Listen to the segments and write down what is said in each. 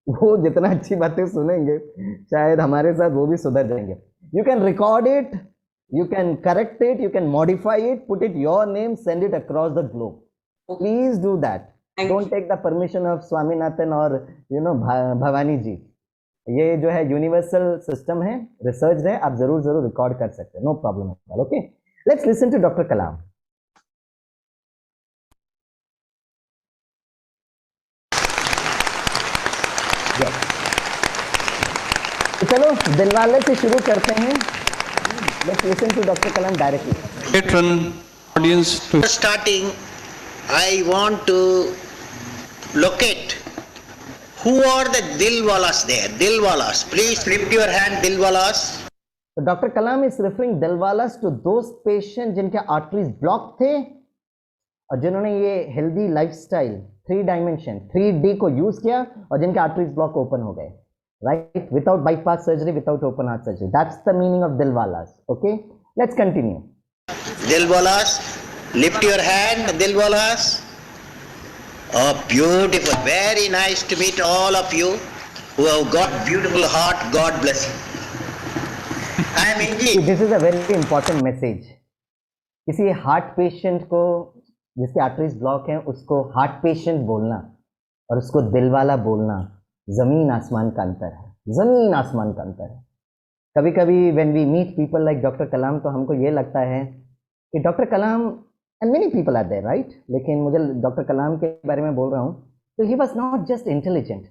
वो जितना अच्छी बातें सुनेंगे शायद हमारे साथ वो भी सुधर जाएंगे. You can record it, you can correct it, you can modify it, put it your name, send it across the globe. Please do that. Don't take the permission of Swaminathan or Bhavani ji. ये जो है universal system है, research है, आप जरूर जरूर record कर सकते हैं, no problem at all. Okay, let's listen to doctor Kalam. चलो दिलवाले से शुरू करते हैं. Let's listen to Dr. Kalam directly. Patron audience to starting, I want to locate who are the Dilwalas there. Dilwalas, please lift your hand, Dilwalas. So Dr. Kalam is referring Dilwalas to those patients जिनके arteries blocked थे और जिन्होंने ये healthy lifestyle 3 dimension 3D को use किया और जिनके arteries block open हो गए. Right, without bypass surgery, without open heart surgery. That's the meaning of Dilwalas. Okay, let's continue. Dilwalas, lift your hand, Dilwalas. Oh, beautiful. Very nice to meet all of you who have got beautiful heart. God bless you. I am indeed. This is a very important message. किसी heart patient को जिसके arteries block हैं उसको heart patient बोलना और उसको दिलवाला बोलना जमीन आसमान का अंतर है, जमीन आसमान का अंतर है. कभी कभी when we meet people like doctor Kalam तो हमको ये लगता है कि doctor Kalam and many people are there, right, लेकिन मुझे डॉक्टर कलाम के बारे में बोल रहा हूँ तो he was not just intelligent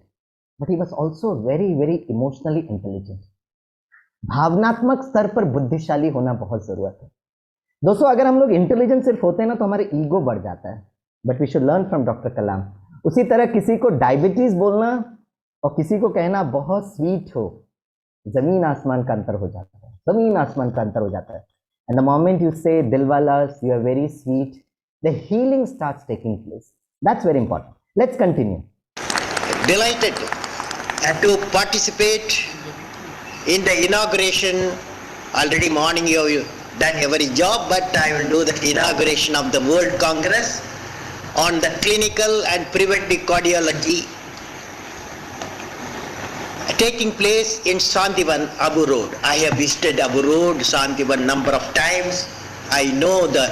but he was also very very emotionally intelligent. भावनात्मक स्तर पर बुद्धिशाली होना बहुत जरूरत है दोस्तों. अगर हम लोग इंटेलिजेंट सिर्फ होते हैं ना तो हमारे ईगो बढ़ जाता है, but we should learn from doctor Kalam. उसी तरह किसी को डायबिटीज बोलना और किसी को कहना बहुत स्वीट हो, जमीन आसमान का अंतर हो जाता है, जमीन आसमान का अंतर हो जाता है. And the moment you say दिलवालास, you are very sweet, the healing starts taking place. That's very important. Let's continue. Delighted to participate in the inauguration. Already morning you have done every job, but I will do the inauguration of the World Congress on the clinical and preventive cardiology taking place in Shantivan, Abu Road. I have visited Abu Road, Shantivan number of times. I know the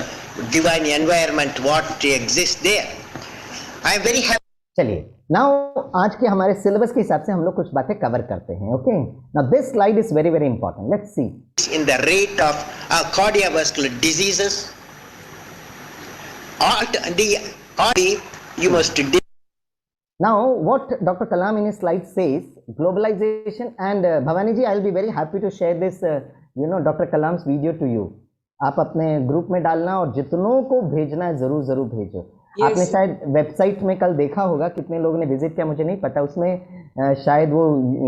divine environment what exists there. I am very happy. चलिए, now आज के हमारे syllabus के हिसाब से हम लोग कुछ बातें कवर करते हैं. Okay, now this slide is very very important. Let's see. In the rate of cardiovascular diseases, you must. Now, what Dr. Kalam in his slide says, globalization and Bhavani ji, I'll be very happy to share this, Dr. Kalam's video to you. आप अपने group में डालना और जितनों को भेजना है जरूर जरूर भेजो. yes. आपने शायद वेबसाइट में कल देखा होगा, कितने लोगों ने विजिट किया मुझे नहीं पता, उसमें शायद वो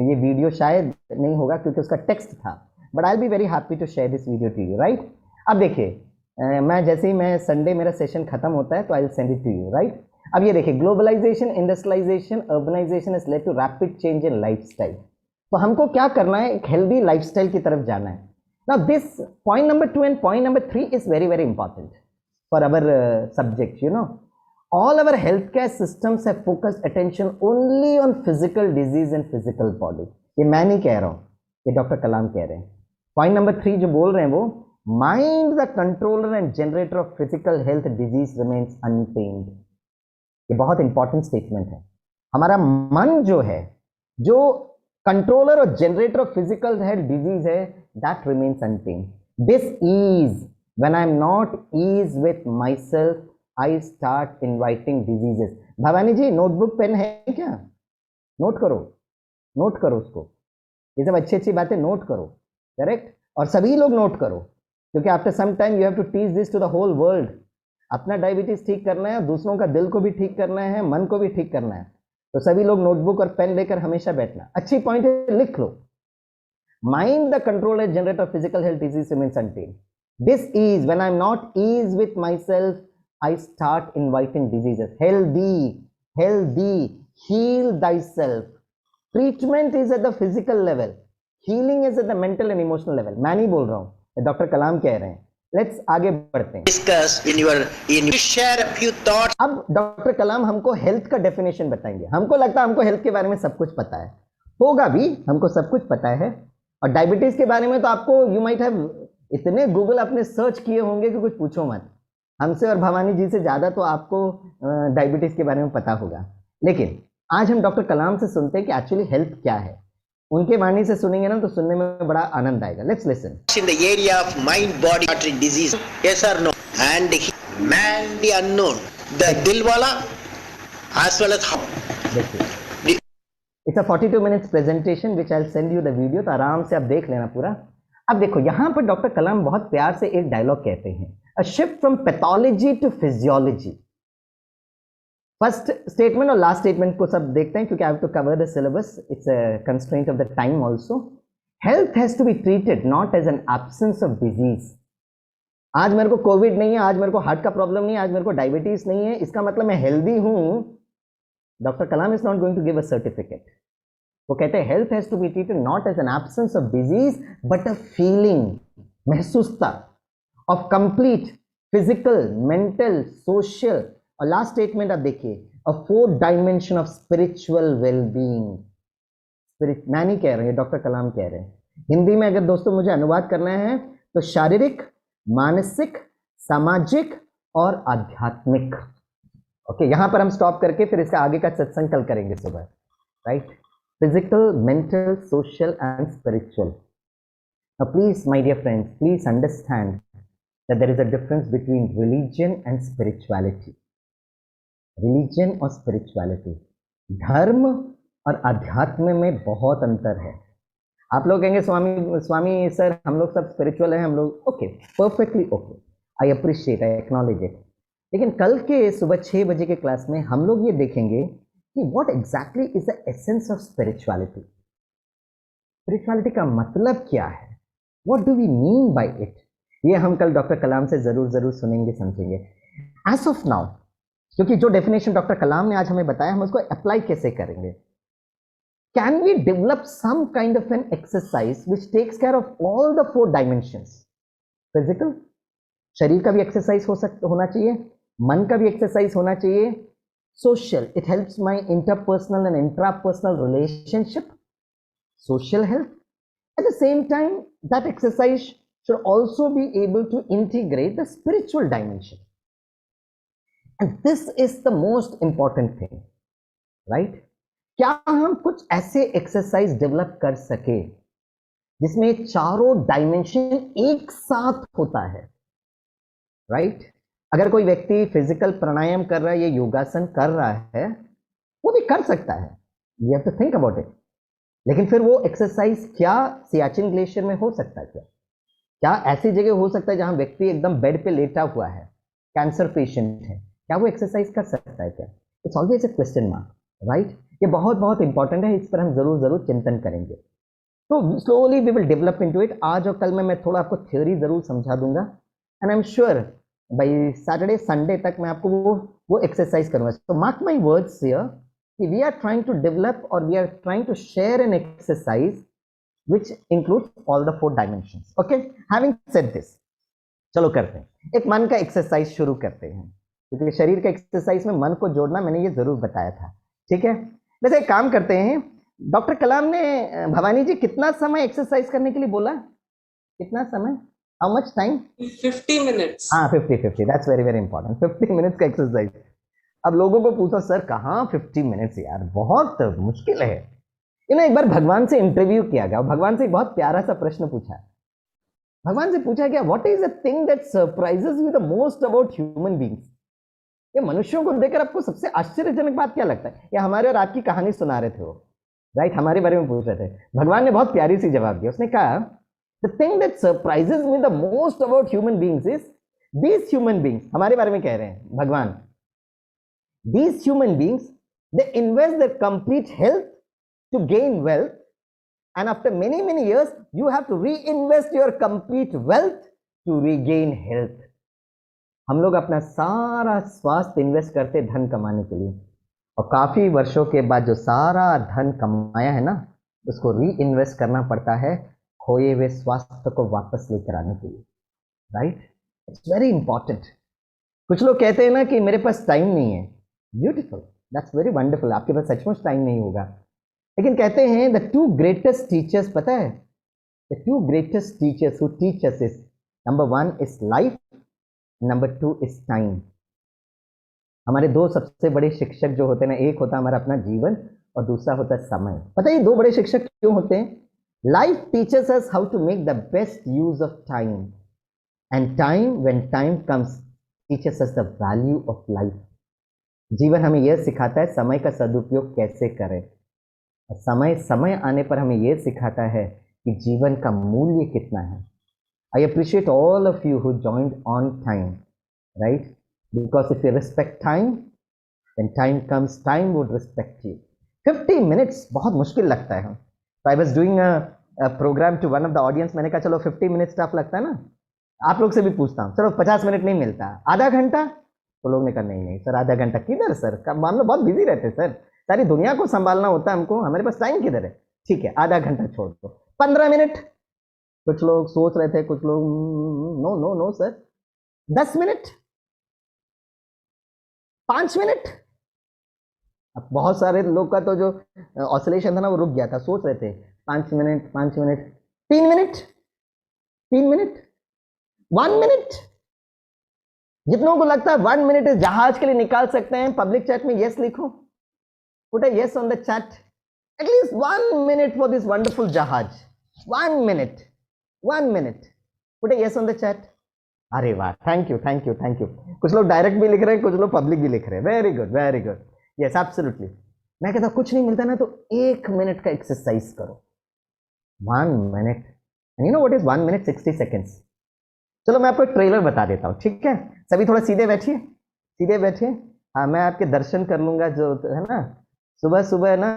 ये वीडियो शायद नहीं होगा क्योंकि उसका टेक्स्ट था, but I will be very happy to share this video to you. Right, अब देखिए मैं जैसे ही मैं संडे मेरा सेशन खत्म होता है तो I will send it to you. Right, अब ये देखिए, globalisation, industrialisation, urbanisation has led to rapid change in lifestyle. तो हमको क्या करना है, एक हेल्दी लाइफस्टाइल की तरफ जाना है. Now this point number 2 and point number 3 is very very important for our subject. all our healthcare systems have focused attention only on physical disease and physical body. ये मैं नहीं कह रहा हूँ, ये डॉक्टर कलाम कह रहे हैं. पॉइंट नंबर 3 जो बोल रहे हैं वो, mind the controller and generator of physical health disease remains untamed. ये बहुत इंपॉर्टेंट स्टेटमेंट है. हमारा मन जो है, जो कंट्रोलर और generator of physical health disease है, that remains untamed. This is when I am not ease with my self, I start inviting diseases. Bhavani ji, notebook pen है क्या? नोट करो, नोट करो उसको. ये सब अच्छी अच्छी बातें नोट करो. करेक्ट, और सभी लोग नोट करो, क्योंकि after some time you have to teach this to the whole world. अपना डायबिटीज ठीक करना है, दूसरों का दिल को भी ठीक करना है, मन को भी ठीक करना है. तो सभी लोग नोटबुक और पेन लेकर हमेशा बैठना. अच्छी पॉइंट है, लिख लो. Mind the controller generator physical health disease remains untamed. This is when I am not ease with my self, I start inviting diseases. Healthy, heal thyself. Treatment is at the physical level. Healing is at the mental and emotional level. मैं नहीं बोल रहा हूँ, doctor कलाम कह रहे हैं. Let's आगे बढ़ते हैं। discuss in share a few thoughts. अब डॉक्टर कलाम हमको हेल्थ का डेफिनेशन बताएंगे। हमको लगता है हमको हेल्थ के बारे में सब कुछ पता है, होगा भी, हमको सब कुछ पता है। और डायबिटीज के बारे में तो आपको यू माइट हैव इतने गूगल अपने सर्च किए होंगे कि कुछ पूछो मत। हमसे और भवानी जी से ज़्यादा तो आपको डायबिटीज के बारे में पता होगा। लेकिन आज हम डॉक्टर कलाम से सुनते हैं कि एक्चुअली हेल्थ क्या है। उनके वाणी से सुनेंगे ना तो सुनने में बड़ा आनंद आएगा। Let's listen. In the area of mind body artery disease, yes or no, and man the unknown, the dilwala as well as how. देखिए, it's a 42 minutes presentation which I send you the video, तो आराम से आप देख लेना पूरा। अब देखो यहाँ पर डॉक्टर कलाम बहुत प्यार से एक डायलॉग कहते हैं, a shift from pathology to physiology. First statement और लास्ट स्टेटमेंट को सब देखते हैं क्योंकि I have to cover the syllabus, it's a constraint of the time also. Health has to be treated not as an absence of disease. आज मेरे को Covid नहीं है, आज मेरे को हार्ट का प्रॉब्लम नहीं है, आज मेरे को डायबिटीज नहीं है, इसका मतलब मैं हेल्दी हूं। Doctor Kalam is not going to give a certificate. वो कहते हैं health has to be treated not as an absence of disease but a feeling, महसूसता of complete physical, mental, social, और लास्ट स्टेटमेंट आप देखिए, a 4 dimension of spiritual wellbeing. Spirit मैं नहीं कह रहे हैं, डॉक्टर कलाम कह रहे हैं। हिंदी में अगर दोस्तों मुझे अनुवाद करना है तो शारीरिक, मानसिक, सामाजिक और आध्यात्मिक। ओके, यहां पर हम स्टॉप करके फिर इसका आगे का सत्संग कल करेंगे सुबह, right? Physical, mental, social and spiritual. Now please, my dear friends, please understand that there is a difference between religion and spirituality. Religion और spirituality, धर्म और अध्यात्म में बहुत अंतर है। आप लोग कहेंगे स्वामी सर हम लोग सब स्पिरिचुअल हैं, हम लोग okay, perfectly okay, I appreciate, I acknowledge it. लेकिन कल के सुबह 6 बजे के क्लास में हम लोग ये देखेंगे कि what exactly is the essence of spirituality. Spirituality का मतलब क्या है, what do we mean by it, ये हम कल डॉक्टर कलाम से जरूर सुनेंगे, समझेंगे। एज ऑफ नाउ, क्योंकि जो डेफिनेशन डॉक्टर कलाम ने आज हमें बताया, हम उसको अप्लाई कैसे करेंगे। Can we develop some kind of an exercise which takes care of all the 4 dimensions. Physical, शरीर का भी एक्सरसाइज होना चाहिए, मन का भी एक्सरसाइज होना चाहिए। Social, it helps my interpersonal and intrapersonal relationship, social health. At the same time that exercise should also be able to integrate the spiritual dimension, and this is the most important thing, right? क्या हम कुछ ऐसे exercise develop कर सके जिसमें चारों dimension एक साथ होता है, राइट? अगर कोई व्यक्ति फिजिकल प्राणायाम कर रहा है, ये योगासन कर रहा है, वो भी कर सकता है, you have to think about it. लेकिन फिर वो एक्सरसाइज क्या सियाचिन ग्लेशियर में हो सकता है क्या ऐसी जगह हो सकता है जहां व्यक्ति एकदम बेड पे लेटा हुआ है, कैंसर पेशेंट है, क्या वो एक्सरसाइज कर सकता है क्या? It's always a question mark, right? ये बहुत इंपॉर्टेंट है, इस पर हम जरूर चिंतन करेंगे। तो slowly we will develop into it. आज और कल में मैं थोड़ा आपको थ्योरी जरूर समझा दूंगा, and I am sure by Saturday Sunday तक मैं आपको वो एक्सरसाइज करूंगा। तो मार्क माई वर्ड्स हियर कि we are trying to develop और we are trying to share an exercise which includes all the 4 dimensions. Okay, having said this, चलो करते हैं एक मन का एक्सरसाइज शुरू करते हैं, क्योंकि शरीर का एक्सरसाइज में मन को जोड़ना मैंने ये जरूर बताया था, ठीक है? वैसे एक काम करते हैं, डॉक्टर कलाम ने भवानी जी कितना समय एक्सरसाइज करने के लिए बोला? कितना समय, हाउ मच टाइम? 50 minutes. हाँ, 50, दैट्स वेरी इंपॉर्टेंट। 50 मिनट्स का एक्सरसाइज। अब लोगों को पूछो सर कहाँ 50 मिनट्स यार, बहुत मुश्किल है। इन्हें एक बार भगवान से इंटरव्यू किया गया, भगवान से एक बहुत प्यारा सा प्रश्न पूछा। भगवान से पूछा गया, what is the thing that surprises you the most about human beings? ये मनुष्यों को देखकर आपको सबसे आश्चर्यजनक बात क्या लगता है? या हमारे और आपकी कहानी सुना रहे थे वो, राइट? हमारे बारे में पूछ रहे थे। भगवान ने बहुत प्यारी सी जवाब दिया, उसने कहा the thing that surprises me the most about human beings is these human beings. हमारे बारे में कह रहे हैं भगवान, these human beings they invest their complete health to gain wealth, and after many years you have to reinvest your complete wealth to regain health. हम लोग अपना सारा स्वास्थ्य इन्वेस्ट करते धन कमाने के लिए, और काफी वर्षों के बाद जो सारा धन कमाया है ना, उसको री इन्वेस्ट करना पड़ता है खोए हुए स्वास्थ्य को वापस लेकर आने के लिए, राइट? It's very important. कुछ लोग कहते हैं ना कि मेरे पास टाइम नहीं है, ब्यूटीफुल, दैट्स वेरी वंडरफुल, आपके पास सचमुच टाइम नहीं होगा। लेकिन कहते हैं द टू ग्रेटेस्ट टीचर्स, पता है, the two greatest teachers who teach us is, number one is life, number two is time. हमारे दो सबसे बड़े शिक्षक जो होते हैं ना, एक होता है हमारा अपना जीवन और दूसरा होता है समय। पता है ये दो बड़े शिक्षक क्यों होते हैं? Life teaches us how to make the best use of time, and time when time comes teaches us the value of life. जीवन हमें यह सिखाता है समय का सदुपयोग कैसे करें, और समय समय आने पर हमें यह सिखाता है कि जीवन का मूल्य कितना है। I appreciate all of you who joined on time, right? Because if you respect time, when time comes, time would respect you. 50 minutes बहुत मुश्किल लगता है। So I was doing a program to one of the audience, मैंने कहा चलो 50 minutes tough लगता है ना, आप लोग से भी पूछता हूँ, चलो 50 मिनट नहीं मिलता, आधा घंटा? तो लोग ने कहा नहीं नहीं सर, आधा घंटा किधर सर, हम लोग बहुत बिजी रहते हैं सर, सारी दुनिया को संभालना होता है हमको, हमारे पास टाइम किधर है? ठीक है, आधा घंटा छोड़ दो, 15 मिनट। कुछ लोग सोच रहे थे, कुछ लोग no no no sir, 10 minute, 5 minute. अब बहुत सारे लोग का तो जो ऑसिलेशन था ना वो रुक गया था, सोच रहे थे 5 minute, 5 minute, 3 minute, 3 minute, 1 minute. जितनों को लगता है 1 मिनट इस जहाज के लिए निकाल सकते हैं, पब्लिक चैट में यस लिखो, put a yes on the chat, at least 1 minute for this wonderful जहाज, 1 minute, 1 minute, put a yes on the chat. अरे वाह, thank you thank you thank you. कुछ लोग डायरेक्ट भी लिख रहे हैं, कुछ लोग पब्लिक भी लिख रहे हैं, very good very good, yes absolutely. मैं कहता कुछ नहीं मिलता ना तो 1 मिनट का एक्सरसाइज करो, 1 minute, and you know what is 1 minute 60 seconds. चलो मैं आपको एक ट्रेलर बता देता हूँ, ठीक है? सभी थोड़ा सीधे बैठिए, सीधे बैठिए। हाँ, मैं आपके दर्शन कर लूंगा, जो है ना सुबह सुबह ना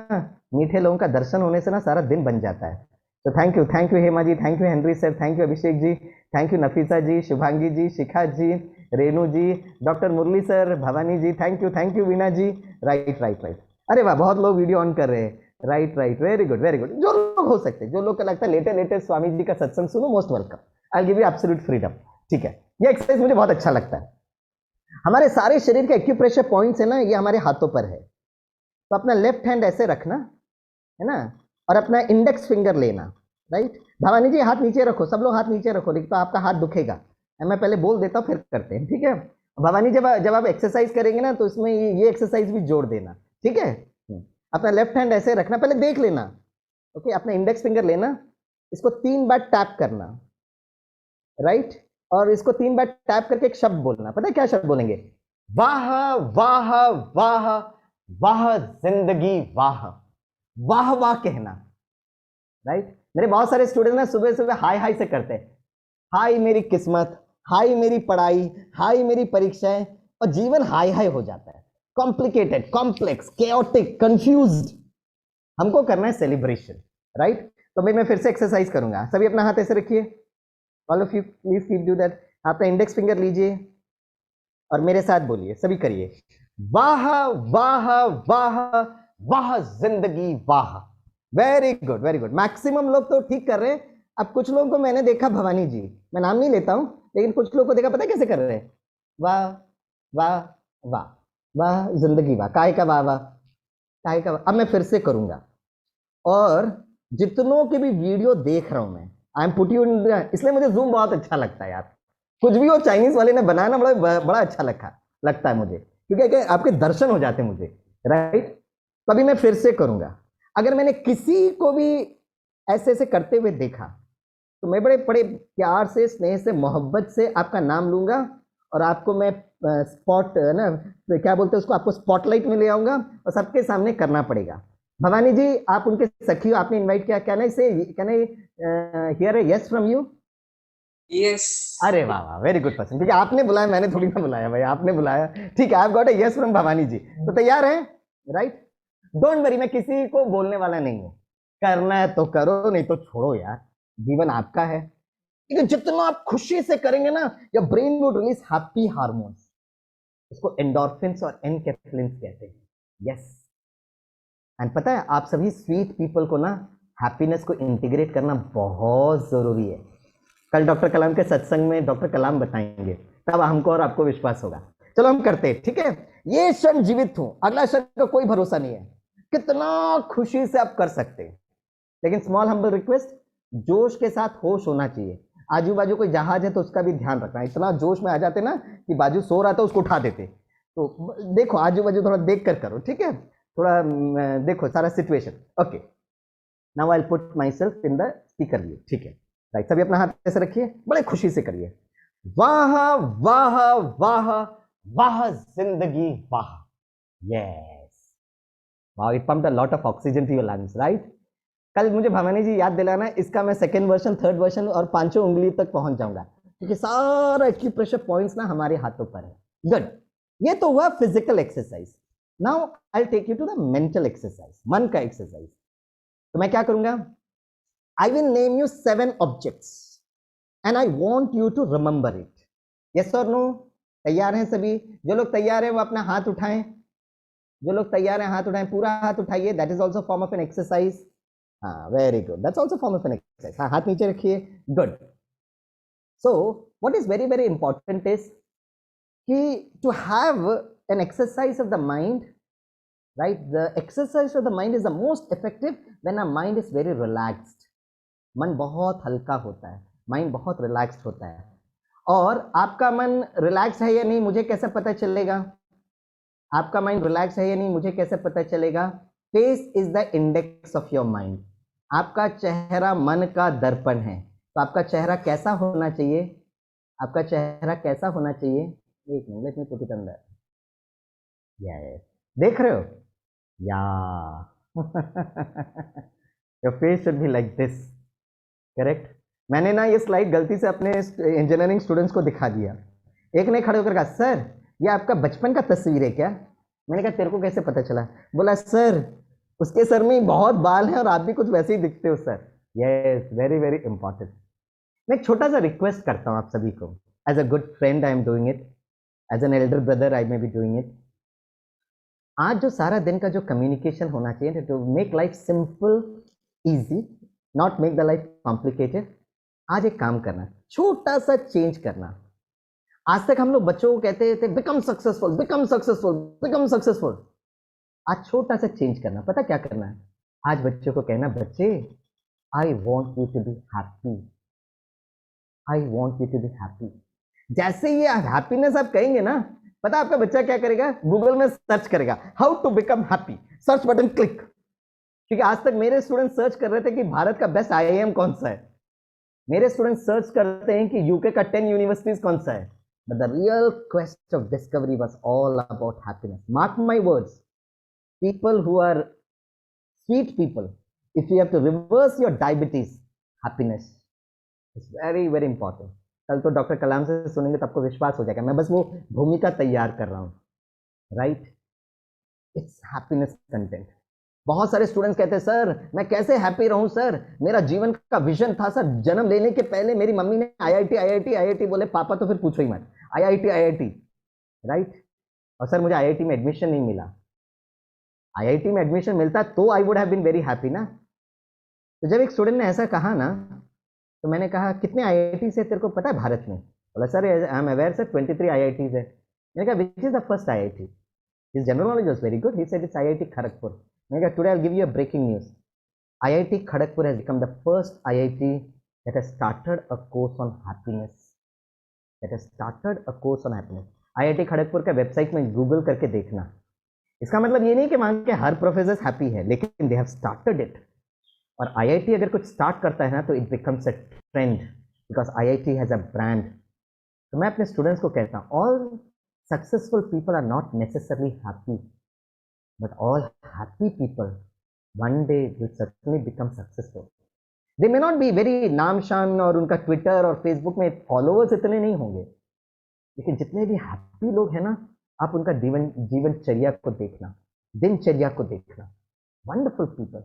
मीठे लोगों का दर्शन होने से ना सारा दिन बन जाता है। तो thank you Hema ji, thank you Henry sir, thank you Abhishek ji, thank you Nafisa ji, Shubhangi ji, Shikha ji, Renu ji, doctor Murali sir, Bhavani ji, thank you Veena ji. Right right right, अरे वाह, बहुत लोग वीडियो ऑन कर रहे हैं, right right, very good very good. जो लोग हो सकते हैं, जो लोग का लगता है लेटे लेटे स्वामी जी का सत्संग सुनो, most welcome, I give you absolute freedom, ठीक है? ये एक्सरसाइज मुझे बहुत अच्छा लगता है। हमारे सारे शरीर के एक्यूप्रेशर पॉइंट्स है ना, ये हमारे हाथों पर है। तो अपना लेफ्ट हैंड ऐसे रखना है ना, और अपना इंडेक्स फिंगर लेना, राइट? भवानी जी हाथ नीचे रखो, सब लोग हाथ नीचे रखो, नहीं तो आपका हाथ दुखेगा। मैं पहले बोल देता हूँ फिर करते हैं, ठीक है? भवानी जब आप एक्सरसाइज करेंगे ना तो इसमें ये एक्सरसाइज भी जोड़ देना, ठीक है? अपना लेफ्ट हैंड ऐसे रखना, पहले देख लेना, ओके? अपना इंडेक्स फिंगर लेना, इसको 3 बार टैप करना, राइट? और इसको 3 बार टैप करके एक शब्द बोलना, पता है क्या शब्द बोलेंगे? वाह वाह वाह वाह जिंदगी वाह, वाह वाह कहना, राइट? मेरे बहुत सारे स्टूडेंट ना सुबह सुबह हाय हाय से करते हैं, हाय मेरी किस्मत, हाय मेरी पढ़ाई, हाय मेरी परीक्षाएं, और जीवन हाय हाय हो जाता है, कॉम्प्लिकेटेड, कॉम्प्लेक्स, केओटिक, कंफ्यूज्ड। हमको करना है सेलिब्रेशन, राइट? तो मैं फिर से एक्सरसाइज करूंगा, सभी अपना हाथ ऐसे रखिए, all of you please keep do that. अपना इंडेक्स फिंगर लीजिए और मेरे साथ बोलिए, सभी करिए, वाह वाह वाह वाह जिंदगी वाह। Very good very good, maximum लोग तो ठीक कर रहे हैं। अब कुछ लोगों को मैंने देखा, भवानी जी, मैं नाम नहीं लेता हूं, लेकिन कुछ लोगों को देखा, पता है कैसे कर रहे हैं? वाह वाह वाह वाह जिंदगी वाह, काय का वाह वाह, काय का वाह। अब मैं फिर से करूंगा, और जितनों की भी वीडियो देख रहा हूं मैं, I am put you in, इसलिए मुझे जूम बहुत अच्छा लगता है यार, कुछ भी वो चाइनीज वाले ने बनाना बड़ा अच्छा लगता है मुझे, क्योंकि आपके दर्शन हो जाते हैं मुझे, राइट? तो अभी मैं फिर से करूंगा। अगर मैंने किसी को भी ऐसे ऐसे करते हुए देखा तो मैं बड़े बड़े प्यार से, स्नेह से, मोहब्बत से आपका नाम लूंगा, और आपको मैं स्पॉट ना, क्या बोलते हैं उसको, आपको स्पॉटलाइट में ले आऊंगा और सबके सामने करना पड़ेगा। भवानी जी आप उनके सखी हो, आपने इनवाइट किया, can I hear A yes from you? Yes. अरे वाह वाह, वेरी गुड पर्सन, क्योंकि आपने बुलाया, मैंने थोड़ी ना बुलाया भाई, आपने बुलाया, ठीक है? I got a yes from Bhavani ji, तो तैयार है, राइट? डोंट वरी, मैं किसी को बोलने वाला नहीं हूं, करना है तो करो, नहीं तो छोड़ो यार, जीवन आपका है। लेकिन जितना आप खुशी से करेंगे ना, your brain would release happy hormones, इसको एंडोर्फिन्स और एनकेफ्लिन्स कहते हैं, यस। एंड पता है आप सभी स्वीट पीपल को ना हैप्पीनेस को इंटीग्रेट करना बहुत जरूरी है। कल डॉक्टर कलाम के सत्संग में डॉक्टर कलाम बताएंगे, तब हमको और आपको विश्वास होगा। चलो हम करते हैं, ठीक है। ये क्षण जीवित हूं, अगला क्षण का कोई भरोसा नहीं है। कितना खुशी से आप कर सकते हैं, लेकिन स्मॉल हम्बल रिक्वेस्ट, जोश के साथ होश होना चाहिए। आजू बाजू कोई जहाज है तो उसका भी ध्यान रखना। इतना जोश में आ जाते ना कि बाजू सो रहा था उसको उठा देते। तो देखो आजू बाजू थोड़ा देख कर करो, ठीक है। थोड़ा देखो सारा situation. Okay, now I will put my self in the speaker view, ठीक है। राइट, सभी अपना हाथ ऐसे रखिए, बड़े खुशी से करिए। वाह वाह वाह वाह जिंदगी वाह, यस, वाह, it pumped a lot of oxygen to your lungs, right. कल मुझे भवानी जी याद दिलाना, इसका मैं सेकेंड वर्जन, थर्ड वर्जन और 5 उंगली तक पहुंच जाऊंगा, क्योंकि सारा एक्यूप्रेशर पॉइंट्स ना हमारे हाथों पर है। गुड, ये तो हुआ physical exercise. Now I will take you to the mental exercise, मन का एक्सरसाइज। तो मैं क्या करूंगा, I will name you 7 objects and I want you to remember it. Yes और नो? तैयार हैं सभी? जो लोग तैयार हैं वो अपना हाथ उठाएं। जो लोग तैयार हैं हाथ उठाएं, पूरा हाथ उठाइए। That is also form of an exercise. हाँ, very good, that's also form of an exercise. हाँ, हाथ नीचे रखिए। Good. So what is very very important is कि to have an exercise of the mind, right? The exercise of the mind is the most effective when our mind is very relaxed. मन बहुत हल्का होता है, mind बहुत relaxed होता है। और आपका मन रिलैक्स है या नहीं मुझे कैसे पता चलेगा? आपका माइंड रिलैक्स है या नहीं मुझे कैसे पता चलेगा? Face is the index of your mind. आपका चेहरा मन का दर्पण है। तो आपका चेहरा कैसा होना चाहिए? आपका चेहरा कैसा होना चाहिए? एक minute, let me put it अंदर। यस, देख रहे हो? Yeah. Your face should be like this. Correct? मैंने ना ये स्लाइड गलती से अपने इंजीनियरिंग स्टूडेंट्स को दिखा दिया। एक ने खड़े होकर कहा, सर ये आपका बचपन का तस्वीर है क्या? मैंने कहा तेरे को कैसे पता चला? बोला सर उसके सर में बहुत बाल हैं और आप भी कुछ वैसे ही दिखते हो sir. Yes, very very important. मैं एक छोटा सा रिक्वेस्ट करता हूँ आप सभी को। As a good friend I am doing it, as an elder brother I may be doing it. आज जो सारा दिन का जो कम्युनिकेशन होना चाहिए to make life simple easy, not make the life complicated, आज एक काम करना, छोटा सा चेंज करना। आज तक हम लोग बच्चों को कहते थे become successful, become successful, become successful. आज छोटा सा चेंज करना, पता क्या करना है? आज बच्चों को कहना, बच्चे I want you to be happy, I want you to be happy. जैसे ये हैप्पीनेस आप कहेंगे ना, पता आपका बच्चा क्या करेगा? गूगल में सर्च करेगा how to become happy, search button click. क्योंकि आज तक मेरे स्टूडेंट सर्च कर रहे थे कि भारत का बेस्ट आईआईएम कौन सा है, मेरे स्टूडेंट सर्च करते हैं कि यूके का 10 यूनिवर्सिटीज कौन सा है। But the real quest of discovery was all about happiness. Mark my words, people who are sweet people, if you have to reverse your diabetes, happiness is very very important. कल तो doctor कलाम से सुनेंगे तो आपको विश्वास हो जाएगा, मैं बस वो भूमिका तैयार कर रहा हूं, राइट? It's happiness content. बहुत सारे स्टूडेंट्स कहते हैं सर मैं कैसे हैप्पी रहूं सर, मेरा जीवन का विजन था सर, जन्म लेने के पहले मेरी मम्मी ने आईआईटी आईआईटी आईआईटी बोले, पापा तो फिर पूछो ही मत, आईआईटी आईआईटी, राइट? और सर मुझे आईआईटी में एडमिशन नहीं मिला। आईआईटी में एडमिशन मिलता तो I would have been very happy ना। तो जब एक स्टूडेंट ने ऐसा कहा ना, तो मैंने कहा कितने आईआईटी से तेरे को पता है भारत में? बोला sir I am aware sir 23 IITs है। मैंने कहा which is the first IIT? His general knowledge was very good, he said it's IIT Kharagpur. मैंने कहा today I will give you a breaking news, IIT Kharagpur has become the first IIT that has started a course on happiness, that has started a course on happiness. IIT Kharagpur का website में Google करके देखना। इसका मतलब ये नहीं कि वहां के हर प्रोफेसर हैप्पी है, लेकिन दे हैव स्टार्टेड इट। और आईआईटी अगर कुछ स्टार्ट करता है ना तो it becomes a trend, because IIT has a brand. तो मैं अपने स्टूडेंट्स को कहता हूँ, all successful people are not necessarily happy, but all happy people one day will certainly become successful. They may not be very नाम शान और उनका ट्विटर और फेसबुक में फॉलोअर्स इतने नहीं होंगे, लेकिन जितने भी हैप्पी लोग हैं ना, आप उनका जीवनचर्या को देखना, दिनचर्या को देखना। Wonderful people.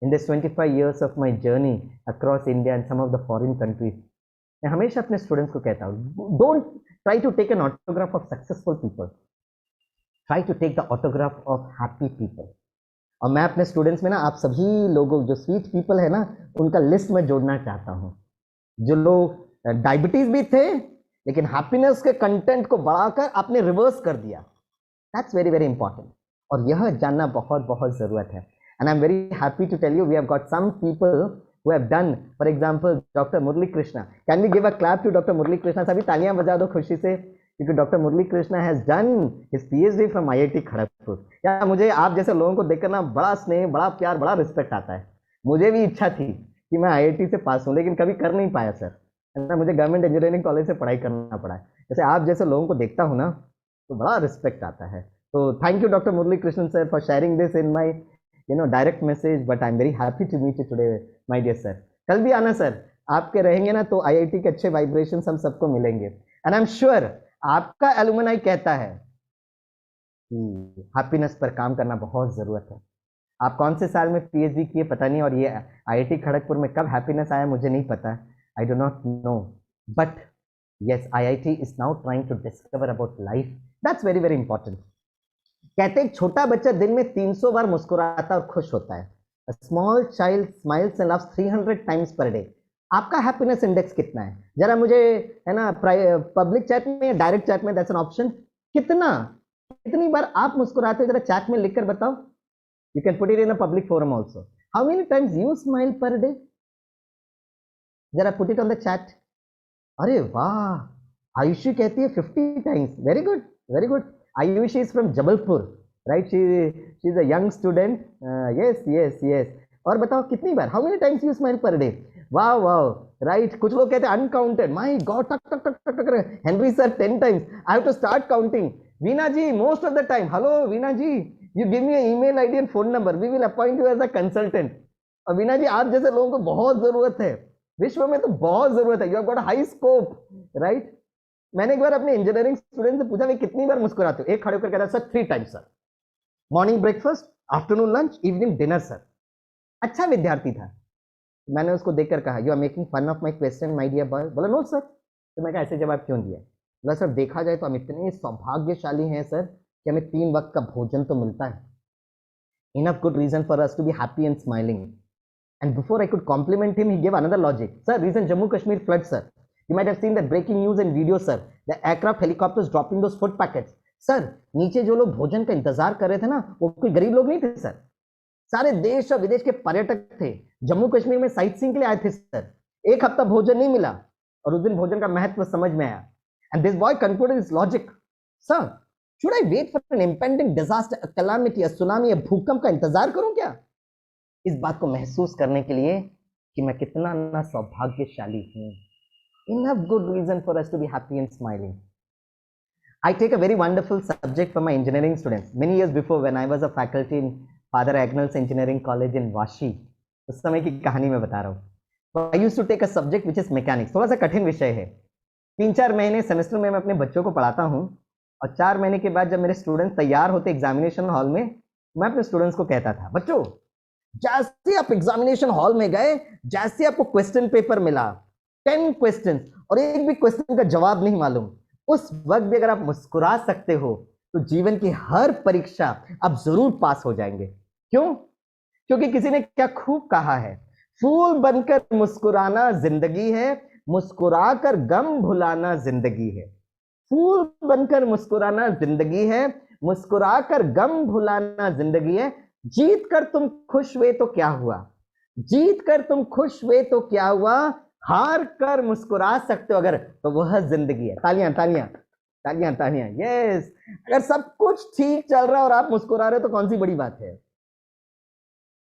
In this 25 years of my journey across India and some of the foreign countries, मैं हमेशा अपने स्टूडेंट्स को कहता हूँ, don't try to take an autograph of successful people, try to take the autograph of happy people. और मैं अपने students में ना आप सभी लोगों जो स्वीट पीपल है ना, उनका लिस्ट में जोड़ना चाहता हूँ। जो लोग डायबिटीज भी थे, लेकिन हैप्पीनेस के कंटेंट को बढ़ाकर आपने रिवर्स कर दिया. दैट्स वेरी वेरी इंपॉर्टेंट, और यह जानना बहुत बहुत जरूरत है. And I am very happy to tell you we have got some people who have done, for example, Dr. Murali Krishna. Can we give a clap to Dr. Murali Krishna? सभी तालियां बजा दो खुशी से, क्योंकि doctor Murali Krishna has done his PhD from IIT Kharagpur. यार मुझे आप जैसे लोगों को देखकर ना बड़ा स्नेह, बड़ा प्यार, बड़ा रिस्पेक्ट आता है. मुझे भी इच्छा थी कि मैं आईआईटी से पास हूँ, लेकिन कभी कर नहीं पाया सर. मुझे गवर्नमेंट इंजीनियरिंग कॉलेज से पढ़ाई करना पड़ा है. जैसे आप जैसे लोगों को देखता हूँ ना तो बड़ा रिस्पेक्ट आता है. तो thank you doctor Murali Krishnan sir for sharing this in my direct message. But I am very happy to meet you today my dear sir. कल भी आना सर, आपके रहेंगे ना तो आईआईटी के अच्छे वाइब्रेशंस हम सबको मिलेंगे. एंड आई एम श्योर आपका एलुमनाई कहता है कि हैप्पीनेस पर काम करना बहुत जरूरत है. आप कौन से साल में पीएचडी किए पता नहीं, और ये आईआईटी खड़गपुर में कब हैप्पीनेस आया मुझे नहीं पता. I do not know, but yes IIT is now trying to discover about life. That's very very important. कहते हैं छोटा बच्चा दिन में 300 बार मुस्कुराता और खुश होता है. A small child smiles and laughs 300 times per day. आपका हैप्पीनेस इंडेक्स कितना है? जरा मुझे है ना पब्लिक चैट में या डायरेक्ट चैट में दैट्स एन ऑप्शन. कितनी बार आप मुस्कुराते हो जरा चैट में लिखकर बताओ. You can put it in a public forum also. How many times you smile per day? जरा put it on the chat. अरे वाह, आयुषी कहती है 50 times. Very good, very good. Ayushi is from Jabalpur, right? She is a young student. Yes. और बताओ कितनी बार, how many times you smile per day? वाह वाह, राइट. कुछ लोग कहते हैं अनकाउंटेड. माय गॉड, टक टक टक टक टक. Henry sir 10 times. I have to start counting. Veena ji most of the time. Hello Veena ji, you give me email ID and phone number, we will appoint you as a consultant. और वीना जी आप जैसे लोगों को बहुत जरूरत है, विश्व में तो बहुत जरूरत है. You have got high scope, right? मैंने एक बार अपने इंजीनियरिंग स्टूडेंट से पूछा, मैं कितनी बार मुस्कुराते हो? एक खड़े होकर कहता sir 3 times sir. Morning breakfast, afternoon lunch, evening dinner sir. अच्छा विद्यार्थी था. मैंने उसको देखकर कहा you are making fun of my question my dear boy. बोला नो सर. तो मैं कहा ऐसे जवाब क्यों दिया? बोला सर देखा जाए तो हम इतने सौभाग्यशाली हैं सर कि हमें 3 वक्त का भोजन तो मिलता है. Enough good reason for us to be happy and smiling. And before I could compliment him he give another logic. Sir reason Jammu Kashmir flood sir. You might have seen that breaking news and video sir. The aircraft helicopters dropping those food packets. Sir नीचे जो लोग भोजन का इंतजार कर रहे थे ना वो कोई गरीब लोग नहीं थे सर. सारे देश और विदेश के पर्यटक थे, जम्मू कश्मीर में साइट सीइंग के लिए आए थे सर. 1 हफ्ता भोजन नहीं मिला और उस दिन भोजन का महत्व समझ में आया. And this boy concluded his logic. Sir should I wait for an impending disaster, calamity, a tsunami, या भूकंप का इंतजार करूं क्या? इस बात को महसूस करने के लिए कि मैं कितना ना सौभाग्यशाली हूं. Enough good reason for us to be happy and smiling. I take a very wonderful subject for my engineering students. Many years before, when I was a faculty in Father Agnell's Engineering College in Vashi, उस समय की कहानी मैं बता रहा हूँ. I used to take a subject which is mechanics. थोड़ा सा कठिन विषय है. 3-4 महीने सेमेस्टर में मैं अपने बच्चों को पढ़ाता हूँ, और 4 महीने के बाद जब मेरे स्टूडेंट्स तैयार होते एग्जामिनेशन हॉल में, मैं अपने स्टूडेंट्स को कहता था बच्चों जैसे आप एग्जामिनेशन हॉल में गए, जैसे आपको क्वेश्चन पेपर मिला 10 क्वेश्चन और एक भी क्वेश्चन का जवाब नहीं मालूम, उस वक्त भी अगर आप मुस्कुरा सकते हो तो जीवन की हर परीक्षा आप जरूर पास हो जाएंगे. क्यों? क्योंकि किसी ने क्या खूब कहा है, फूल बनकर मुस्कुराना जिंदगी है, मुस्कुराकर गम भुलाना जिंदगी है. फूल बनकर मुस्कुराना जिंदगी है, मुस्कुराकर गम भुलाना जिंदगी है. जीत कर तुम खुश हुए तो क्या हुआ, जीत कर तुम खुश हुए तो क्या हुआ, हार कर मुस्कुरा सकते हो अगर, तो वह जिंदगी है. तालियां तालियां तालियां तालियां. यस, अगर सब कुछ ठीक चल रहा है और आप मुस्कुरा रहे हो तो कौन सी बड़ी बात है.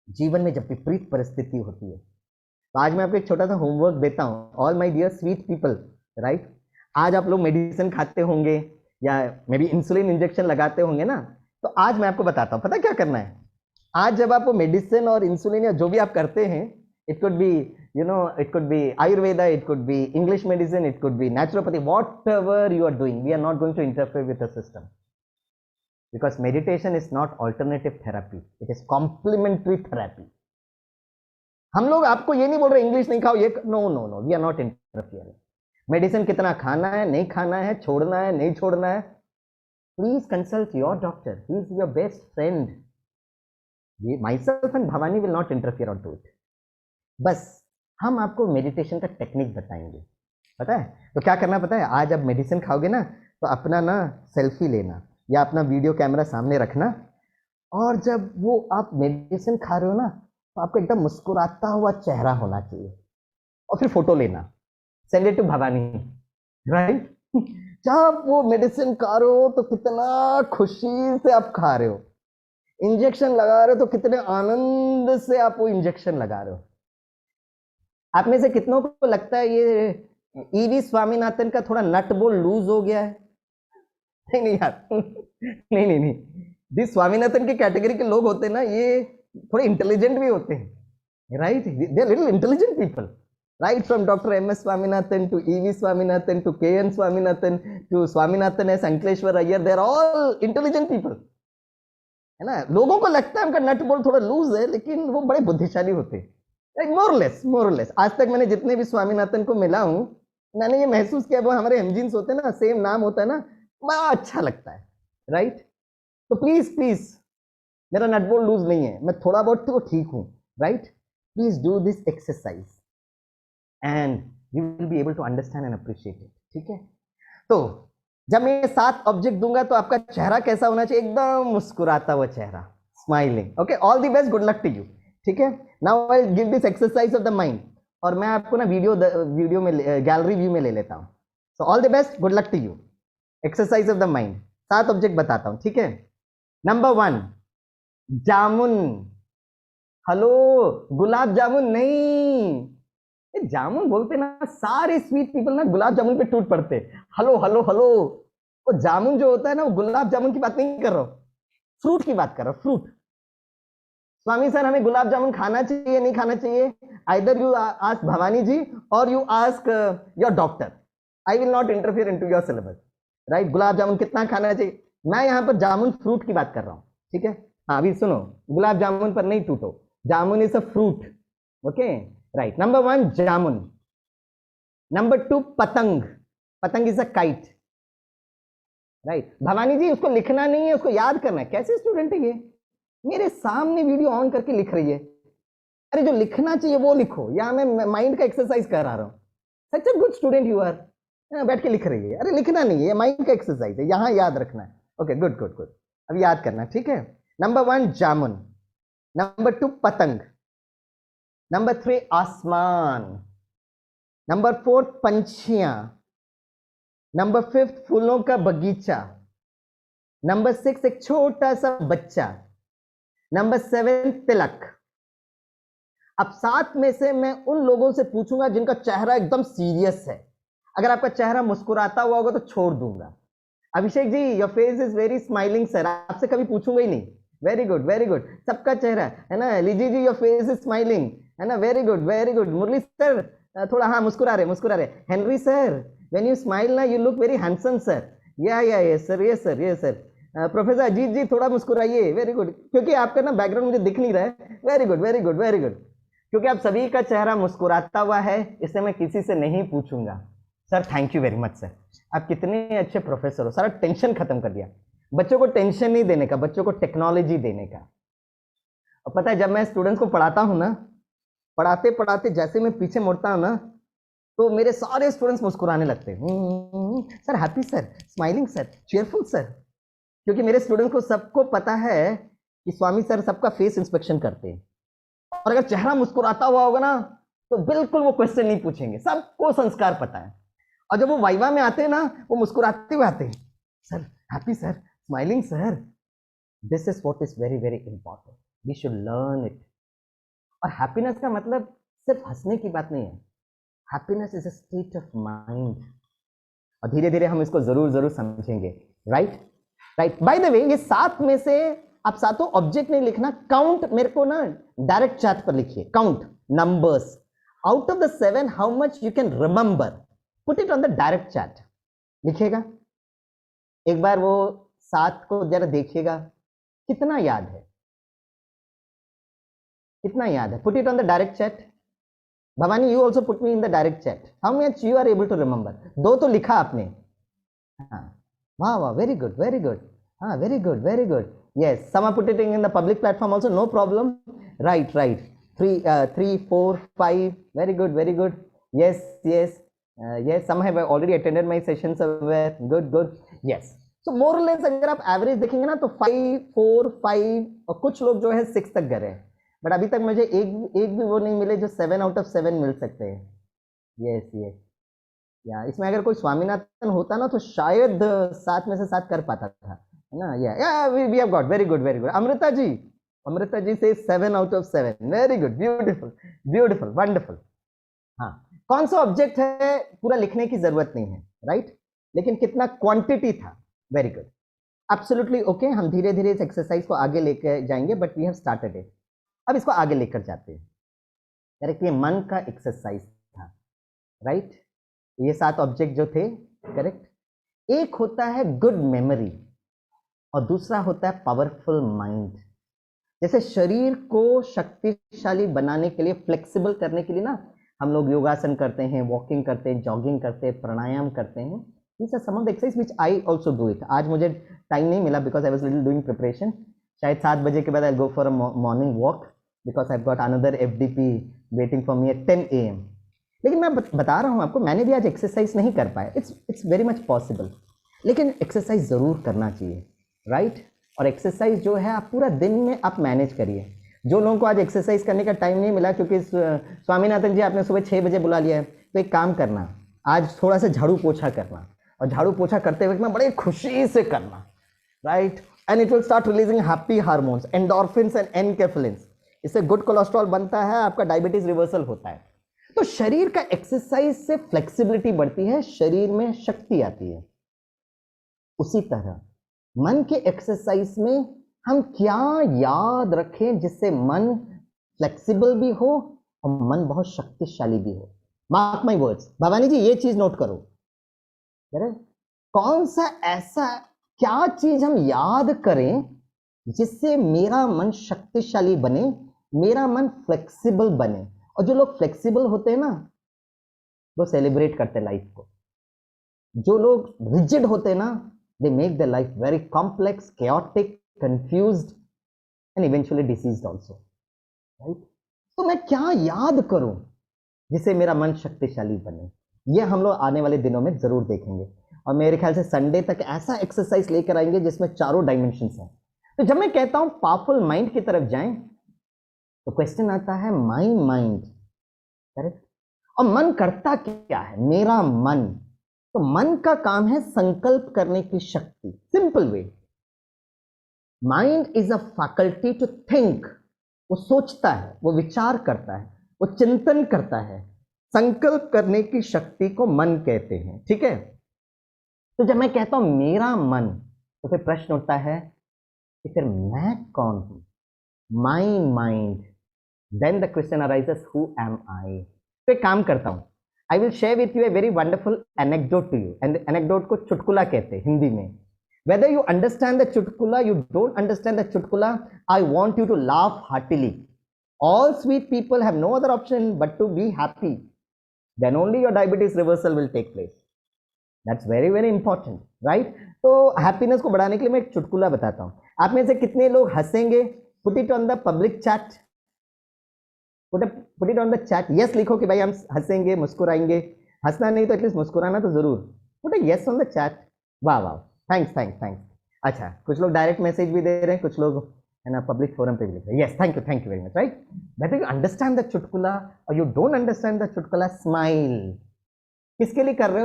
जीवन में जब विपरीत परिस्थिति होती है, तो आज मैं आपको एक छोटा सा होमवर्क देता हूं. All my dear sweet people, right? आज आप लोग मेडिसिन खाते होंगे या मे बी इंसुलिन इंजेक्शन लगाते होंगे ना, तो आज मैं आपको बताता हूं पता क्या करना है. आज जब आप मेडिसिन और इंसुलिन या जो भी आप करते हैं, it could be, it could be Ayurveda, it could be English medicine, it could be naturopathy, whatever you are doing, we are not going to interfere with the system. Because meditation is not alternative therapy, it is complementary therapy. हम लोग आपको ये नहीं बोल रहे English नहीं खाओ, ये no no no, we are not interfering. Medicine कितना खाना है, नहीं खाना है, छोड़ना है, नहीं छोड़ना है, please consult your doctor, he is your best friend. Myself and Bhavani will not interfere or do it. बस हम आपको मेडिटेशन का टेक्निक बताएंगे. पता है? तो क्या करना पता है, आज आप मेडिसिन खाओगे ना तो अपना ना सेल्फी लेना या अपना वीडियो कैमरा सामने रखना, और जब वो आप मेडिसिन खा रहे हो ना तो आपको एकदम मुस्कुराता हुआ चेहरा होना चाहिए, और फिर फोटो लेना, send it to Bhavani, right? जब वो मेडिसिन खा रहे हो तो कितना खुशी से आप खा रहे हो, इंजेक्शन लगा रहे हो तो कितने आनंद से आप वो इंजेक्शन लगा रहे हो। आप में से कितनों को लगता है ये ईवी स्वामीनाथन का थोड़ा नट बोल्ट लूज हो गया है? नहीं नहीं यार, नहीं नहीं नहीं, जिस स्वामीनाथन की कैटेगरी के लोग होते हैं ना, ये थोड़े इंटेलिजेंट भी होते हैं, right? They are little intelligent people, right from Dr. M.S. Swaminathan to E.V. Swaminathan to K.N. Swaminathan to Swaminathan S. Ankleshwar Iyer, they are all intelligent people, है ना? लोगों को लगता है उनका नट बोल्ट थोड़ा लूज है, लेकिन वो बड़े बुद्धिशाली होते हैं, मोर लेस। आज तक मैंने जितने भी स्वामीनाथन को मिला हूं, मैंने ये महसूस किया वो हमारे हेमजिन्स होते हैं ना, सेम नाम होता है ना, बड़ा अच्छा लगता है, राइट? तो प्लीज प्लीज, मेरा नट बोल्ट लूज नहीं है, मैं थोड़ा बहुत तो ठीक हूं, right? Please do this exercise and you will be able to understand and appreciate it, ठीक है? तो जब मैं ये 7 ऑब्जेक्ट दूंगा तो आपका चेहरा कैसा होना चाहिए? एकदम मुस्कुराता हुआ चेहरा, smiling. Okay, all the best, good luck to you, ठीक है? Now I give this exercise of the mind, और मैं आपको ना वीडियो में गैलरी व्यू में ले लेता हूं। So all the best, good luck to you. Exercise of the mind, 7 object बताता हूं, ठीक है? नंबर 1, जामुन। हेलो, गुलाब जामुन नहीं, जामुन बोलते ना सारे स्वीट पीपल ना गुलाब जामुन पे टूट पड़ते। हेलो हेलो हेलो, वो जामुन जो होता है ना, वो गुलाब जामुन की बात नहीं कर रहा हूं, फ्रूट की बात कर रहा हूं, फ्रूट। स्वामी सर, हमें गुलाब जामुन खाना चाहिए नहीं खाना चाहिए? Either you ask Bhavani ji और you ask your doctor, I will not interfere into your syllabus, right? Gulab jamun कितना खाना चाहिए, मैं यहाँ पर जामुन फ्रूट की बात कर रहा हूँ, ठीक है? हाँ, अभी सुनो, गुलाब जामुन पर नहीं टूटो, jamun is a fruit, okay, right? Number 1 jamun. Number 2 patang, patang is a kite, right? Bhavani ji, उसको लिखना नहीं है, उसको याद करना है। कैसे स्टूडेंट है ये? मेरे सामने वीडियो ऑन करके लिख रही है। अरे जो लिखना चाहिए वो लिखो, या मैं माइंड का एक्सरसाइज करा रहा हूँ। Such a good student you are, बैठ के लिख रही है। अरे लिखना नहीं है, माइंड का एक्सरसाइज है, यहाँ याद रखना है। ओके, गुड गुड गुड, अब याद करना, ठीक है? नंबर 1 जामुन, नंबर 2 पतंग, नंबर 3 आसमान, नंबर 4 पंछियां, नंबर 5 फूलों का बगीचा, नंबर 6 एक छोटा सा बच्चा, नंबर 7 तिलक। अब 7 में से मैं उन लोगों से पूछूंगा जिनका चेहरा एकदम सीरियस है। अगर आपका चेहरा मुस्कुराता हुआ होगा तो छोड़ दूंगा। Abhishek ji, your face is very smiling sir, आपसे कभी पूछूंगा ही नहीं। वेरी गुड वेरी गुड, सबका चेहरा है ना। Liji ji, your face is smiling, है ना, very good very good. Murali sir थोड़ा हाँ मुस्कुरा रहे। Henry sir, when you smile ना you look very handsome sir. Yeah sir, ये सर। प्रोफेसर अजीत जी थोड़ा मुस्कुराइए, वेरी गुड, क्योंकि आपका ना बैकग्राउंड मुझे दिख नहीं रहा है। Very good very good very good, क्योंकि आप सभी का चेहरा मुस्कुराता हुआ है, इससे मैं किसी से नहीं पूछूंगा। Sir thank you very much sir, आप कितने अच्छे प्रोफेसर हो, सारा टेंशन खत्म कर दिया। बच्चों को टेंशन नहीं देने का, बच्चों को टेक्नोलॉजी देने का। और पता है, जब मैं स्टूडेंट्स को पढ़ाता हूँ ना, पढ़ाते पढ़ाते जैसे मैं पीछे मुड़ता हूँ ना, तो मेरे सारे स्टूडेंट्स मुस्कुराने लगते हैं। Sir happy sir, smiling sir, cheerful sir, क्योंकि मेरे स्टूडेंट्स को सबको पता है कि स्वामी सर सबका फेस इंस्पेक्शन करते हैं, और अगर चेहरा मुस्कुराता हुआ होगा ना तो बिल्कुल वो क्वेश्चन नहीं पूछेंगे, सबको संस्कार पता है। और जब वो वाइवा में आते हैं ना, वो मुस्कुराते हुए आते हैं, sir happy sir, smiling sir. This is what is very very important, we should learn it. और हैप्पीनेस का मतलब सिर्फ हंसने की बात नहीं है, happiness is a state of mind. और धीरे धीरे हम इसको जरूर जरूर समझेंगे, right right. By the way, ये 7 में से आप 7 ऑब्जेक्ट नहीं लिखना, काउंट मेरे को ना डायरेक्ट चैट पर लिखिए, count numbers out of the 7 how much you can remember, put it on the direct chat. लिखिएगा एक बार, वो 7 को जरा देखिएगा, कितना याद है, कितना याद है। Put it on the direct chat. Bhavani, you also put me in the direct chat, how much you are able to remember. 2 तो लिखा आपने, हाँ, वाह वाह, वेरी गुड वेरी गुड, हाँ very good very good, yes, some are putting in the public platform also, no problem, right 3 4 5, very good, yes, yes, some have already attended my sessions somewhere. Good. Yes. So more or less अगर आप average देखेंगे ना तो 5, 4, 5 और कुछ लोग जो है 6 तक गए हैं, बट अभी तक मुझे एक भी वो नहीं मिले जो 7 आउट ऑफ 7 मिल सकते हैं. yes. या इसमें अगर कोई स्वामीनाथन होता ना तो शायद 7 में से 7 कर पाता था, है ना. Yeah we have got very good. Amrita ji से 7 out of 7. Very good. Beautiful wonderful. हाँ, कौन सा ऑब्जेक्ट है पूरा लिखने की जरूरत नहीं है, राइट, लेकिन कितना क्वांटिटी था. Very good. Absolutely okay. हम धीरे धीरे इस एक्सरसाइज को आगे लेकर जाएंगे, but we have started it. अब इसको आगे लेकर जाते हैं. करेक्ट, ये मन का एक्सरसाइज था, राइट. ये 7 ऑब्जेक्ट जो थे, करेक्ट. एक होता है गुड मेमोरी और दूसरा होता है पावरफुल माइंड. जैसे शरीर को शक्तिशाली बनाने के लिए, फ्लेक्सिबल करने के लिए ना, हम लोग योगासन करते हैं, वॉकिंग करते हैं, जॉगिंग करते हैं, प्राणायाम करते हैं. This are some of the exercise which I also do it. आज मुझे टाइम नहीं मिला because I was little doing preparation. शायद 7 बजे के बाद I go for a morning walk because I got another FDP waiting for me at 10 AM. लेकिन मैं बता रहा हूँ आपको, मैंने भी आज एक्सरसाइज नहीं कर पाया. इट्स वेरी मच पॉसिबल, लेकिन एक्सरसाइज ज़रूर करना चाहिए, राइट. और एक्सरसाइज जो है आप पूरा दिन में आप मैनेज करिए. जो लोगों को आज एक्सरसाइज करने का टाइम नहीं मिला क्योंकि स्वामीनाथन जी आपने सुबह 6 बजे बुला लिया है, तो एक काम करना, आज थोड़ा सा झाड़ू पोछा करना, और झाड़ू पोछा करते वक्त में बड़े खुशी से करना, right. And it will start releasing happy hormones, endorphins and enkephalins. इससे गुड कोलेस्ट्रॉल बनता है, आपका डायबिटीज रिवर्सल होता है. तो शरीर का एक्सरसाइज से फ्लेक्सिबिलिटी बढ़ती है, शरीर में शक्ति आती है. उसी तरह मन के एक्सरसाइज में हम क्या याद रखें जिससे मन फ्लेक्सिबल भी हो और मन बहुत शक्तिशाली भी हो. Mark my words. Bhavani ji ये चीज नोट करो. कौन सा ऐसा क्या चीज हम याद करें जिससे मेरा मन शक्तिशाली बने, मेरा मन फ्लेक्सिबल बने. और जो लोग फ्लेक्सिबल होते हैं ना, वो सेलिब्रेट करते हैं लाइफ को. जो लोग रिजिड होते हैं ना, they make their life very complex, chaotic, confused and eventually diseased also, right. तो मैं क्या याद करूं जिससे मेरा मन शक्तिशाली बने, ये हम लोग आने वाले दिनों में जरूर देखेंगे. और मेरे ख्याल से संडे तक ऐसा एक्सरसाइज लेकर आएंगे जिसमें 4 डायमेंशंस हैं. तो जब मैं कहता हूं पावरफुल माइंड की तरफ जाएं, तो क्वेश्चन आता है माइंड, करेक्ट. और मन करता क्या है, मेरा मन. तो मन का काम है संकल्प करने की शक्ति. Simple way, mind is a faculty to think. वो सोचता है, वो विचार करता है, वो चिंतन करता है. संकल्प करने की शक्ति को मन कहते हैं, ठीक है. तो जब मैं कहता हूं मेरा मन, तो फिर प्रश्न उठता है कि फिर मैं कौन हूं. My mind. Then the question arises, who am I. तो एक काम करता हूं, I will share with you a very wonderful anecdote to you. And anecdote को चुटकुला कहते हैं हिंदी में. Whether you understand the चुटकुला, you don't understand the चुटकुला, I want you to laugh heartily. All sweet people have no other option but to be happy. Then only your diabetes reversal will take place. That's very very important, right? तो happiness को बढ़ाने के लिए मैं एक चुटकुला बताता हूँ. आप में से कितने लोग हंसेंगे? Put it on the public chat. Put it on the chat. Yes लिखो कि भाई हम हंसेंगे, मुस्कुराएंगे. हंसना नहीं तो एटलीस्ट मुस्कुराना तो जरूर. Put a yes on the chat. वाह. थैंक्स. अच्छा, कुछ लोग डायरेक्ट मैसेज भी दे रहे हैं, कुछ लोग है ना पब्लिक फोरम पे भी लिख रहे हैं. Yes, thank you very much, right. Better you understand the चुटकुला और यू डोंट अंडरस्टैंड द चुटकुला, स्माइल. किसके लिए कर रहे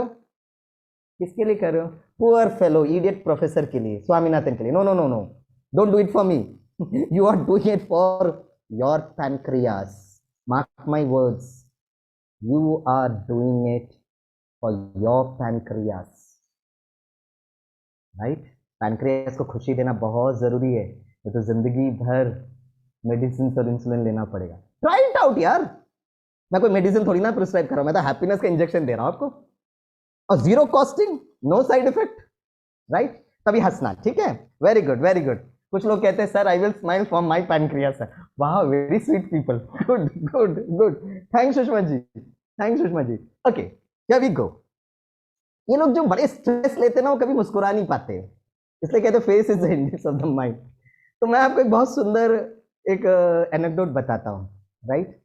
हो? पुअर फेलो इडियट प्रोफेसर के लिए, स्वामीनाथन के लिए. No, don't do it for me. You are doing it for your pancreas. Mark my words, you are doing it for your pancreas, right? Pancreas को खुशी देना बहुत जरूरी है, ये तो जिंदगी भर मेडिसिन और इंसुलिन लेना पड़ेगा. Try it out यार. मैं कोई मेडिसिन थोड़ी ना प्रिस्क्राइब कर रहा हूं, मैं तो हैप्पीनेस का इंजेक्शन दे रहा हूं आपको, और zero costing, no side effect, right. तभी हंसना, ठीक है. Very good. कुछ लोग कहते हैं sir I will smile from my pancreas. वाह, very sweet people. Good. Thanks Sushma ji. Okay, here we go. ये लोग जो बड़े स्ट्रेस लेते हैं ना, वो कभी मुस्कुरा नहीं पाते, इसलिए कहते हैं face is the index of the mind. तो मैं आपको एक बहुत सुंदर एक एनेक्डोट बताता हूँ, right.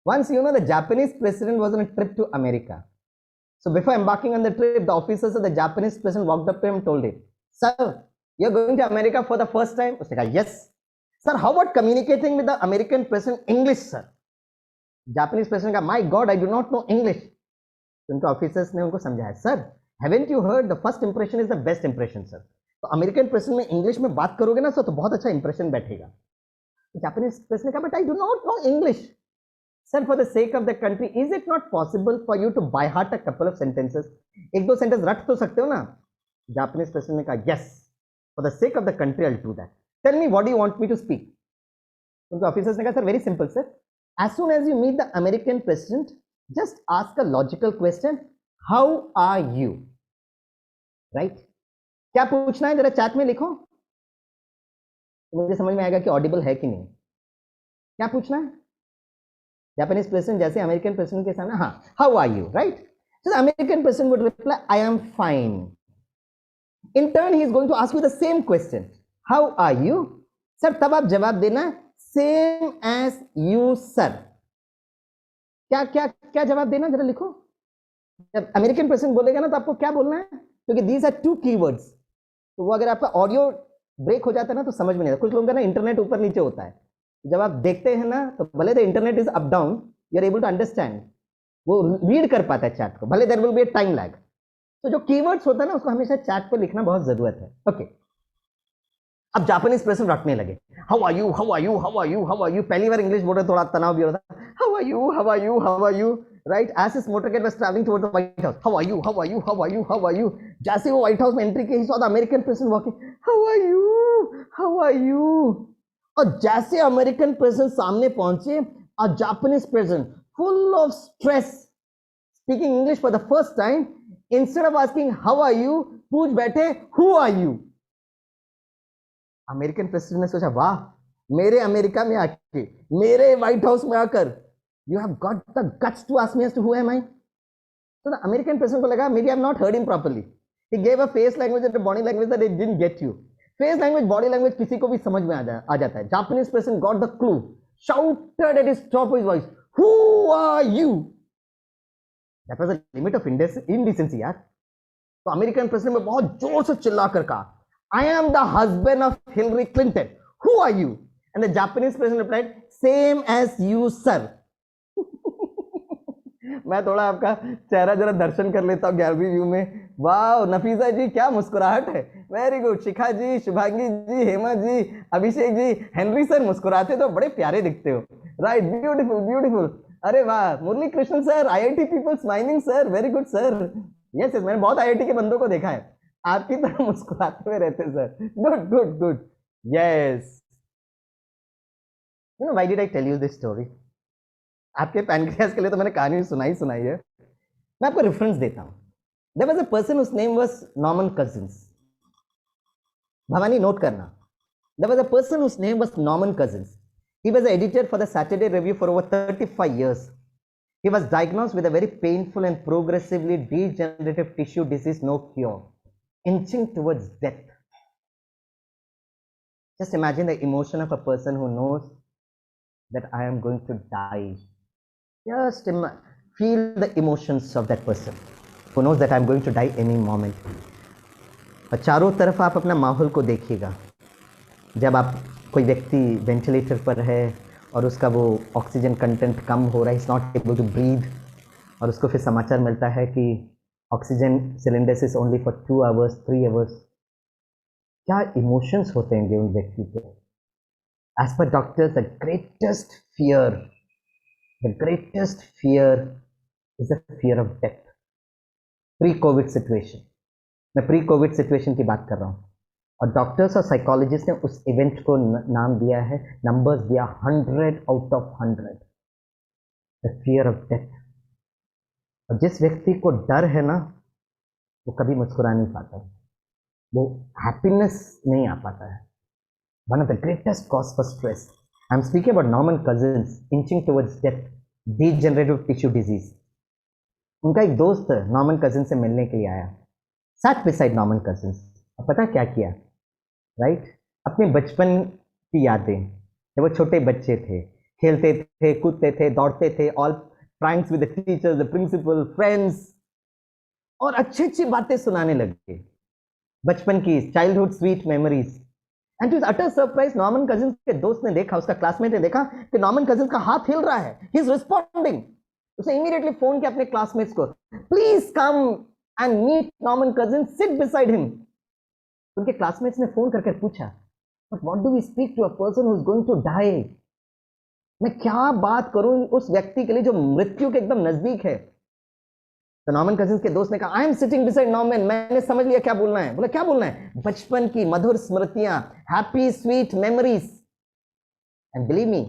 Once you know the Japanese president was on a trip to America. So before embarking on the trip, the officers of the Japanese president walked up to him and told him, "Sir, you're going to America for the first time?" उसने कहा, "Yes." "Sir, how about communicating with the American president English, sir?" Japanese president कहा, "My God, I do not know English." उनके officers ने उनको समझाया, "Sir, haven't you heard the first impression is the best impression, sir." तो American president में English में बात करोगे ना सर तो बहुत अच्छा इंप्रेशन बैठेगा। जापानीज प्रेसिडेंट ने कहा, "but I do not no English." Sir, for the sake of the country, is it not possible for you to by heart a couple of sentences? एक दो सेंटेंस रट तो सकते हो ना? जापानीज प्रेसिडेंट ने कहा, "Yes, for the sake of the country, I'll do that. Tell me, what do you want me to speak?" उनके ऑफिसर्स ने कहा, "sir, very simple sir. As soon as you meet the American president, just ask a logical question. How are you? Right? क्या पूछना है जरा chat में लिखो, तो मुझे समझ में आएगा कि ऑडिबल है कि नहीं। क्या पूछना है? जापानीज प्रेसिडेंट जैसे अमेरिकन प्रेसिडेंट के सामने, हाँ, how are you, right? So the American president would reply, I am fine. In turn he is going to ask you the same question, how are you? Sir, तब आप जवाब देना same as you sir. क्या क्या क्या जवाब देना, जरा लिखो. जब अमेरिकन प्रेसिडेंट बोलेगा ना तो आपको क्या बोलना है, क्योंकि दीज आर टू कीवर्ड्स. तो वो अगर आपका ऑडियो ब्रेक हो जाता है ना तो समझ में नहीं आता. कुछ लोगों का ना इंटरनेट ऊपर नीचे होता है, जब आप देखते हैं ना तो भले the internet is up down, you are able to understand, वो रीड कर पाता है चैट को, भले there will be a time lag. तो जो कीवर्ड्स होता है ना उसको हमेशा चैट पर लिखना बहुत जरूरत है. ओके, अब जापानीज प्रेसिडेंट रटने लगे, how are you, how are you, how are you, how are you. पहली बार इंग्लिश बोल रहे थोड़ा तनाव भी हो रहा था. How are you, how are you, how are you, right? As his motorcycle was travelling toward the White House, how are you, how are you, how are you, how are you. जैसे वो White House में entry की, he saw the American president walking, how are you, how are you. और जैसे American president सामने पहुंचे, a Japanese president full of stress, speaking English for the first time, instead of asking how are you, पूछ बैठे who are you. American president ने सोचा, वाह, मेरे अमेरिका में आके, मेरे व्हाइट हाउस में आकर, you have got the guts to ask me as to who am I. तो द अमेरिकन प्रेसिडेंट को लगा, maybe I have not heard him properly. He gave a face language and body language that he didn't get you. Face language, body language किसी को भी समझ में आ जाता है. Japanese president got the clue, shouted at his top of his voice, who are you. That was the limit of indecency यार. तो अमेरिकन प्रेसिडेंट ने बहुत जोर से चिल्लाकर कहा, I am the husband of Hillary Clinton. Who are you? And the Japanese president replied, same as you, sir. मैं थोड़ा आपका चेहरा जरा दर्शन कर लेता हूँ गैलरी व्यू में. वाह, नफीसा जी क्या मुस्कुराहट है. Very good. Shikha ji, Shubhangi ji, Hema ji, Abhishek ji, Henry sir मुस्कुराते तो बड़े प्यारे दिखते हो. Right, beautiful beautiful. अरे वाह, Murali Krishna sir, IIT people smiling sir, very good sir. Yes, मैंने बहुत आईआईटी के बंदों को देखा है, आपकी तरह मुस्कुराते हुए रहते sir. Good good good. Yes. You know why did I tell you this story? आपके पैनक्रियास के लिए तो मैंने कहानी सुनाई है. मैं आपको रेफरेंस देता हूं. There was a person whose name was Norman Cousins. Bhavani note करना. There was a person whose name was Norman Cousins. He was editor for the Saturday Review for over 35 years. He was diagnosed with a very painful and progressively degenerative tissue disease, no cure, inching towards death. Just imagine the emotion of a person who knows that I am going to die. Just feel the emotions of that person who knows that I am going to die any moment. और चारों तरफ आप अपना माहौल को देखिएगा. जब आप कोई व्यक्ति वेंटिलेटर पर है और उसका वो ऑक्सीजन कंटेंट कम हो रहा है, is not able to breathe, और उसको फिर समाचार मिलता है कि oxygen cylinders is only for 2 hours 3 hours. क्या इमोशंस होते हैं उन व्यक्ति के. As per doctors the greatest fear is the fear of death. Pre covid situation, मैं प्री कोविड सिचुएशन की बात कर रहा हूँ, और डॉक्टर्स और साइकोलॉजिस्ट ने उस इवेंट को नाम दिया है, नंबर्स दिया 100 out of 100, the fear of death. और जिस व्यक्ति को डर है ना, वो कभी मुस्कुरा नहीं पाता है, वो हैप्पीनेस नहीं आ पाता है. One of the greatest cause for stress. I am speaking about Norman cousins inching towards death, degenerative tissue disease. उनका एक दोस्त नॉर्मन कजिन से मिलने के लिए आया, सैट बिसाइड नॉर्मन कजिन्स. और पता क्या किया, राइट? अपने बचपन की यादें, जब वो छोटे बच्चे थे, खेलते थे, कूदते थे, दौड़ते थे, all pranks with the teachers, the principal, friends, और अच्छी अच्छी बातें सुनाने लगे, बचपन की childhood sweet memories. And to utter surprise, Norman Cousins के दोस्त ने देखा, उसका क्लासमेट ने देखा कि नॉर्मन कजिन्स का हाथ हिल रहा है, ही इज रिस्पॉन्डिंग। उसे इमीडिएटली फोन किया अपने क्लासमेट्स को, please come and meet Norman Cousins, sit beside him. उनके क्लासमेट्स ने फोन करके पूछा, but what do we speak to a person who is going to die? मैं क्या बात करूं उस व्यक्ति के लिए जो मृत्यु के एकदम नजदीक है? तो नॉर्मन कजिन्स के दोस्त ने कहा, I am sitting beside Norman, मैंने समझ लिया क्या बोलना है। बोला क्या बोलना है? बचपन की मधुर स्मृतियां, happy sweet memories. And believe me,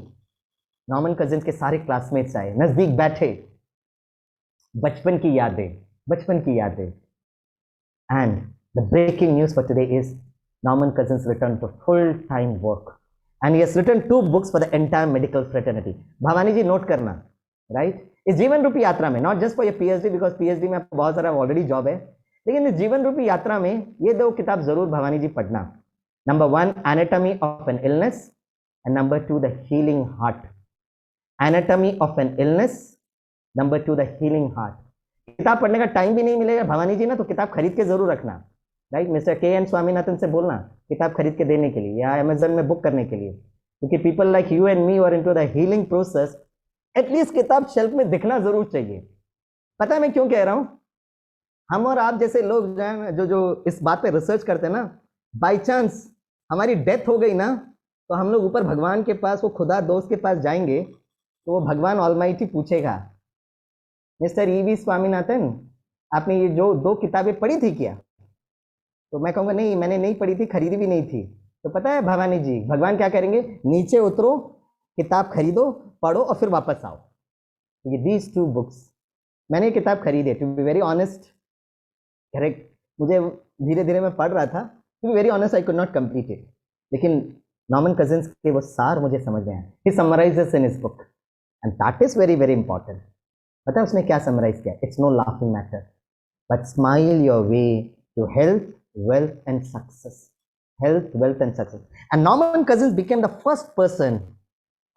Norman Cousins के सारे क्लासमेट्स आए, नजदीक बैठे, बचपन की यादें, बचपन की यादें। And the breaking news for today is Norman Cousins return to full time work and he has written 2 books for the entire medical fraternity. Bhavani ji note करना, राइट? इस जीवन रूपी यात्रा में, not just for your PhD, because PhD में आपको बहुत सारा ऑलरेडी जॉब है, लेकिन इस जीवन रूपी यात्रा में ये 2 किताब जरूर भवानी जी पढ़ना। Number 1, anatomy of an illness, and number 2, the healing heart. Anatomy of an illness, number 2, the healing heart. किताब पढ़ने का टाइम भी नहीं मिलेगा भवानी जी ना, तो किताब खरीद के जरूर रखना, राइट? Mister K. N.. स्वामीनाथन से बोलना किताब खरीद के देने के लिए, या अमेजन में बुक करने के लिए, क्योंकि people like you and me are into the healing process. At least किताब शेल्फ में दिखना जरूर चाहिए। पता है मैं क्यों कह रहा हूं? हम और आप जैसे लोग जो जो इस बात पे रिसर्च करते हैं ना, बाय चांस हमारी डेथ हो गई ना, तो हम लोग ऊपर भगवान के पास, वो खुदा दोस्त के पास जाएंगे, तो वो भगवान ऑलमाइटी पूछेगा, मिस्टर ईवी स्वामीनाथन, आपने ये जो 2 किताबें पढ़ी थी क्या? तो मैं कहूँगा नहीं, मैंने नहीं पढ़ी थी, खरीदी भी नहीं थी। तो पता है भवानी जी, भगवान क्या करेंगे? नीचे उतरो, किताब खरीदो, पढ़ो और फिर वापस आओ। ये दीज 2 books, मैंने ये किताब खरीदी, to be very honest, correct, मुझे धीरे धीरे मैं पढ़ रहा था, to be very honest I could not complete it, लेकिन नॉर्मन कजिन्स के वो सार मुझे समझ में आया। He summarises in his book and that is very very important. पता है उसने क्या समराइज किया? It's no laughing matter, but smile your way to health, wealth and success. Health, wealth and success. And Norman Cousins became the first person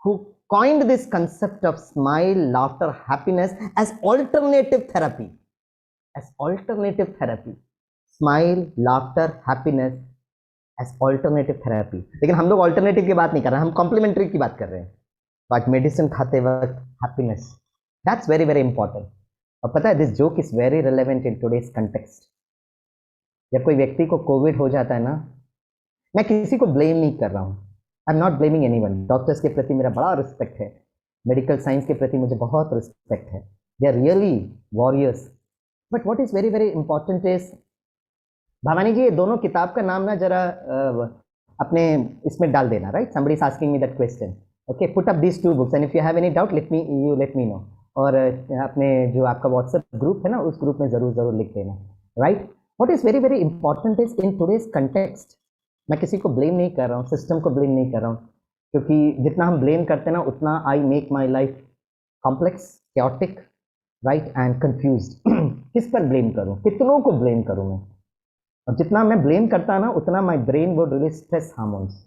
who coined this concept of smile, laughter, happiness as alternative therapy. As alternative therapy. Smile, laughter, happiness as alternative therapy. लेकिन हम लोग alternative की बात नहीं कर रहे हैं, हम complementary की बात कर रहे हैं। But medicine खाते वक्त happiness. That's very very important. और पता है this joke is very relevant in today's context. जब कोई व्यक्ति को कोविड हो जाता है ना, मैं किसी को ब्लेम नहीं कर रहा हूँ, आई am not blaming anyone. Doctors के प्रति मेरा बड़ा रिस्पेक्ट है, मेडिकल साइंस के प्रति मुझे बहुत रिस्पेक्ट है, they are really warriors. But what is very very important is, Bhavani ji ये दोनों किताब का नाम ना जरा अपने इसमें डाल देना, right? Somebody is asking me that question, okay, put up these 2 books and if you have any doubt let me know. और अपने जो आपका व्हाट्सएप ग्रुप है ना, उस ग्रुप में जरूर जरूर लिख देना, right? What is very very important is in today's context, मैं किसी को ब्लेम नहीं कर रहा हूँ, सिस्टम को ब्लेम नहीं कर रहा हूँ, क्योंकि जितना हम ब्लेम करते हैं ना, उतना I make my life complex, chaotic, right, and confused. किस पर ब्लेम करूँ, कितनों को ब्लेम करूँ मैं? और जितना मैं ब्लेम करता ना, उतना my brain would release stress hormones,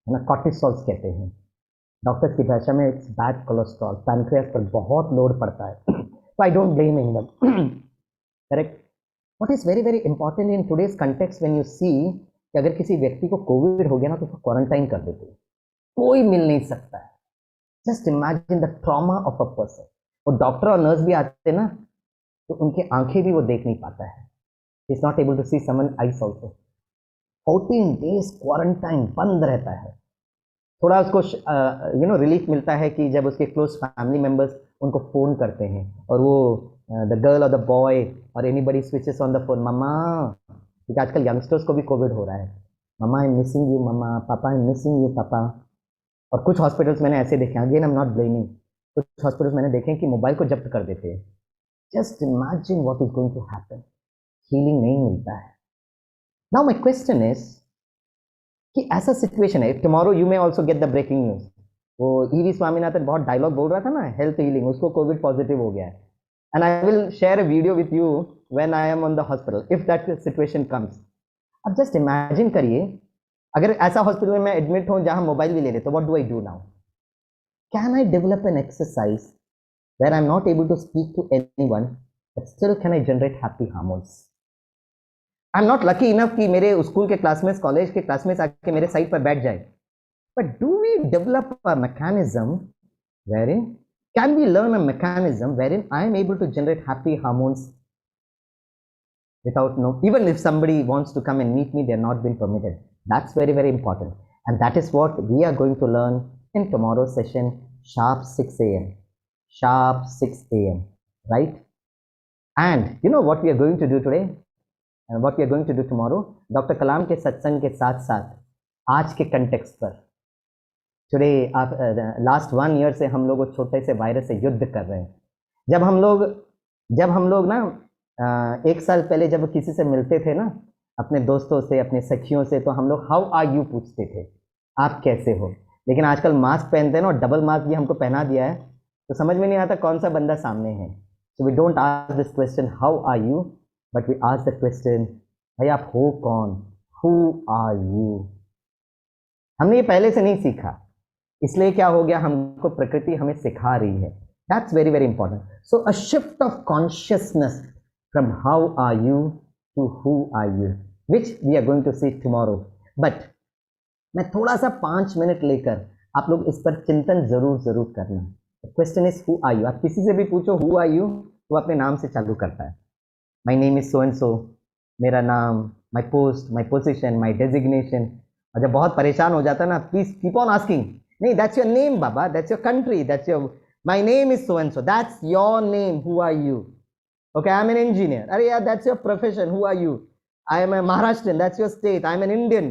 है ना, कॉर्टिसोल्स कहते हैं डॉक्टर्स की भाषा में, इट्स बैड कोलेस्ट्रॉल, पैनक्रियास पर बहुत लोड पड़ता है। तो I don't blame anyone, correct? What is very very important in today's context when you see कि अगर किसी व्यक्ति को कोविड हो गया ना, तो उसको क्वारंटाइन कर देते हैं, कोई मिल नहीं सकता है। Just imagine the trauma of a person. वो डॉक्टर और नर्स भी आते ना, तो उनकी आंखें भी वो देख नहीं पाता है, is not able to see someone eyes also. 14 days quarantine बंद रहता है। थोड़ा उसको रिलीफ मिलता है कि जब उसके क्लोज फैमिली मेम्बर्स उनको फ़ोन करते हैं, और वो द गर्ल और द बॉय और anybody switches on the phone, mamma, क्योंकि आजकल यंगस्टर्स को भी कोविड हो रहा है, mamma I am missing you, mamma, papa I am missing you, पापा। और कुछ हॉस्पिटल्स मैंने ऐसे देखे, again I am not blaming, कुछ हॉस्पिटल्स मैंने देखे कि मोबाइल को जब्त कर देते हैं। Just imagine what is going to happen, healing नहीं मिलता है। नाउ माई क्वेश्चन इज कि ऐसा सिचुएशन है, tomorrow you may also get the breaking news. वो ईवी स्वामीनाथन बहुत डायलॉग बोल रहा था ना, हेल्थ हीलिंग, उसको कोविड पॉजिटिव हो गया है। And I will share a video with you when I am on the hospital if that situation comes. अब जस्ट इमेजिन करिए, अगर ऐसा हॉस्पिटल में मैं एडमिट हूं जहां मोबाइल भी ले ले, तो what do I do now? Can I develop an exercise where I am not able to speak to anyone but still can I generate happy hormones? I'm not lucky enough कि मेरे school के classmates, college के classmates आके मेरे side पर बैठ जाए. But do we develop a mechanism wherein can we learn a mechanism wherein I am able to generate happy hormones without no, even if somebody wants to come and meet me, they are not been permitted. That's very, very important. And that is what we are going to learn in tomorrow's session, sharp 6 a.m. Sharp 6 a.m. Right? And you know what we are going to do today? And what we are going to do tomorrow? Dr. Kalam के सत्संग के साथ साथ आज के context पर today आप last 1 year से हम लोग छोटे से वायरस से युद्ध कर रहे हैं. जब हम लोग ना 1 साल पहले जब किसी से मिलते थे ना, अपने दोस्तों से, अपने सखियों से, तो हम लोग हाउ आर यू पूछते थे, आप कैसे हो. लेकिन आजकल मास्क पहनते हैं ना, और डबल मास्क भी हमको पहना दिया है, तो समझ में नहीं आता कौन सा बंदा सामने है. So we don't ask this question how are you, but we ask the question भाई आप हो कौन, हु आर यू. हमने ये पहले से नहीं सीखा, इसलिए क्या हो गया, हमको प्रकृति हमें सिखा रही है. That's very very important. So a shift of consciousness from how are you to who are you, which we are going to see tomorrow. But मैं थोड़ा सा 5 मिनट लेकर आप लोग इस पर चिंतन जरूर करना. Question is who are you. आप किसी से भी पूछो हु आर यू, वो अपने नाम से चालू करता है. My name is so and so, मेरा नाम, my post, my position, my designation. और जब बहुत परेशान हो जाता है ना, प्लीज कीप ऑन आस्किंग. नहीं, दैट्स योर नेम बाबा, that's your country, that's your, my name is so and so, that's your name, who are you. Okay, I'm an engineer. Arey, yeah, that's your profession. Who are you? I am a Maharashtrian. That's your state. I'm an Indian.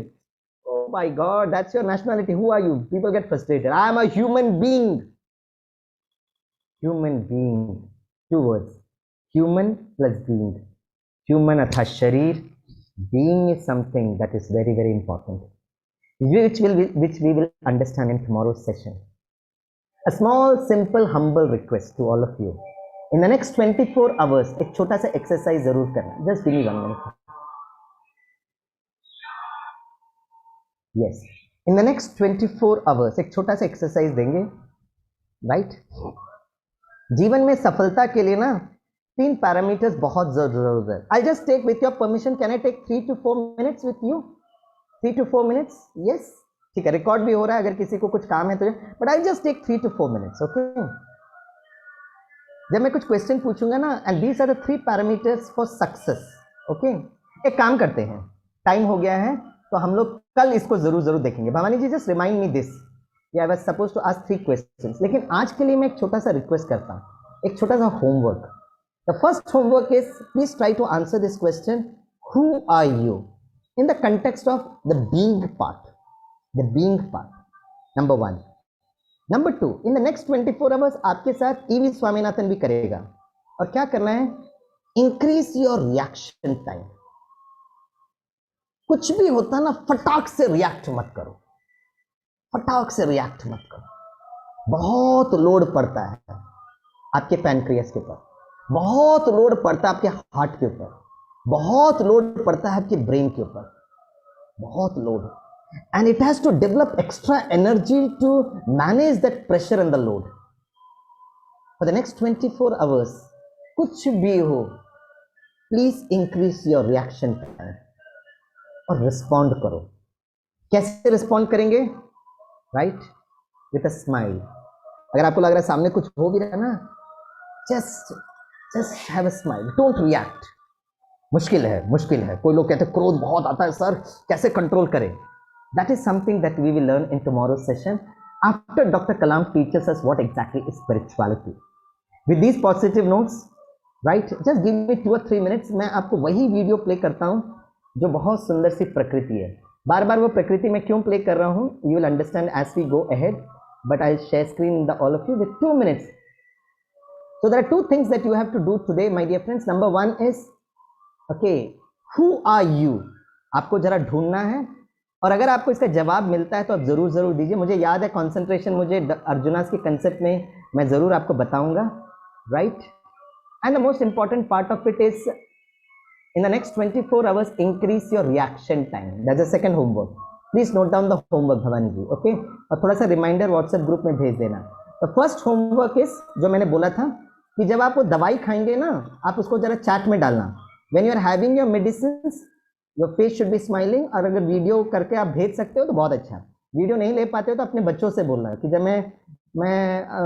Oh my God, that's your nationality. Who are you? People get frustrated. I am a human being. Human being. 2 words. Human plus being. Human atha sharir. Being is something that is very, very important, which we will understand in tomorrow's session. A small, simple, humble request to all of you. In the next 24 hours, एक छोटा सा exercise जरूर करना. Just give me 1 minute. Yes. In the next 24 hours, एक छोटा सा exercise देंगे. Right? जीवन में सफलता के लिए ना 3 पैरामीटर्स बहुत जरूरत है. I'll just take, with your permission, can I take 3 to 4 minutes with you? 3 to 4 minutes? Yes. ठीक है, रिकॉर्ड भी हो रहा है, अगर किसी को कुछ काम है तो. But I'll just take 3 to 4 minutes. Okay? जब मैं कुछ क्वेश्चन पूछूंगा ना, and these are the 3 parameters for success. Okay, एक काम करते हैं, टाइम हो गया है तो हम लोग कल इसको जरूर देखेंगे. Bhavani ji, just remind me this. I was suppose to ask 3 questions, लेकिन आज के लिए मैं एक छोटा सा रिक्वेस्ट करता हूँ, एक छोटा सा homework. The first homework is, please try to answer this question, who are you, in the context of the being part. The being part, number 1. Number 2, in the next 24 hours आपके साथ EV Swaminathan भी करेगा. और क्या करना है, increase your reaction time. कुछ भी होता ना, फटाक से रिएक्ट मत करो, फटाक से रिएक्ट मत करो. बहुत लोड पड़ता है आपके पैनक्रियास के ऊपर, बहुत लोड पड़ता है आपके हार्ट के ऊपर, बहुत लोड पड़ता है आपके ब्रेन के ऊपर, बहुत load. And it has to develop extra energy to manage that pressure and the load. For the next 24 hours, कुछ भी हो, please increase your reaction time और respond करो. कैसे respond करेंगे? Right? With a smile. अगर आपको लग रहा है सामने कुछ हो भी रहा है ना, just have a smile. Don't react. मुश्किल है. कोई लोग कहते हैं क्रोध बहुत आता है सर, कैसे कंट्रोल करें? That is something that we will learn in tomorrow's session after Dr. Kalam teaches us what exactly is spirituality. With these positive notes, right, just give me 2 or 3 minutes. मैं आपको वही video play करता हूँ जो बहुत सुंदर सी प्रकृति है. बार बार वो प्रकृति में क्यों प्ले कर रहा हूँ, you will understand as we go ahead, but I'll share screen the all of you with 2 minutes. So there are 2 things that you have to do today, my dear friends. Number 1 is, okay, who are you? आपको जरा ढूंढना है, और अगर आपको इसका जवाब मिलता है तो आप जरूर दीजिए. मुझे याद है कंसंट्रेशन, मुझे अर्जुनास के कंसेप्ट में मैं जरूर आपको बताऊंगा. Right? And the most important part of it is, in the next 24 hours increase your reaction time. That's the second homework. Please note down the homework Bhavani ji. Okay, और थोड़ा सा रिमाइंडर व्हाट्सएप ग्रुप में भेज देना. द फर्स्ट होमवर्क इज, जो मैंने बोला था कि जब आप वो दवाई खाएंगे ना, आप उसको जरा चैट में डालना, when you are having your medicine your face should be smiling. और अगर वीडियो करके आप भेज सकते हो तो बहुत अच्छा। वीडियो नहीं ले पाते हो तो अपने बच्चों से बोलना कि जब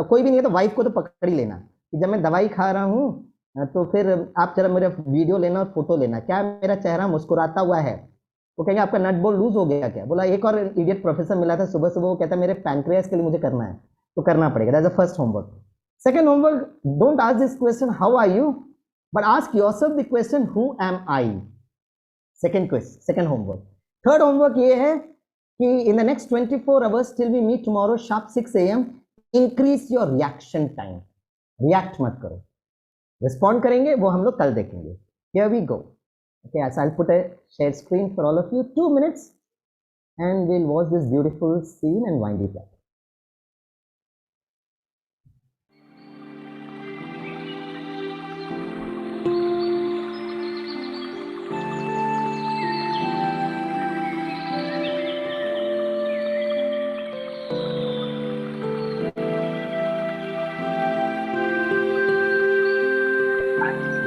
कोई भी नहीं है तो वाइफ को तो पकड़ ही लेना कि जब मैं दवाई खा रहा हूँ तो फिर आप जरा मेरा वीडियो लेना और फोटो लेना, क्या मेरा चेहरा मुस्कुराता हुआ है। वो कहेंगे आपका नट बोल्ट लूज हो गया क्या। बोला एक और इडियट प्रोफेसर मिला था सुबह सुबह, वो कहता है मेरे पैंक्रियास के लिए मुझे करना है, तो करना पड़ेगा। That's the first homework. Second homework, don't ask this question how are you, but ask yourself the question who am I. Second question, second homework. Third homework ये है कि in the next 24 hours till we meet tomorrow sharp 6 AM, increase your reaction time. React मत करो, respond करेंगे वो हम लोग कल देखेंगे। Here we go. Okay, so I'll put a share screen for all of you, 2 minutes, and we'll watch this beautiful scene and wind it up.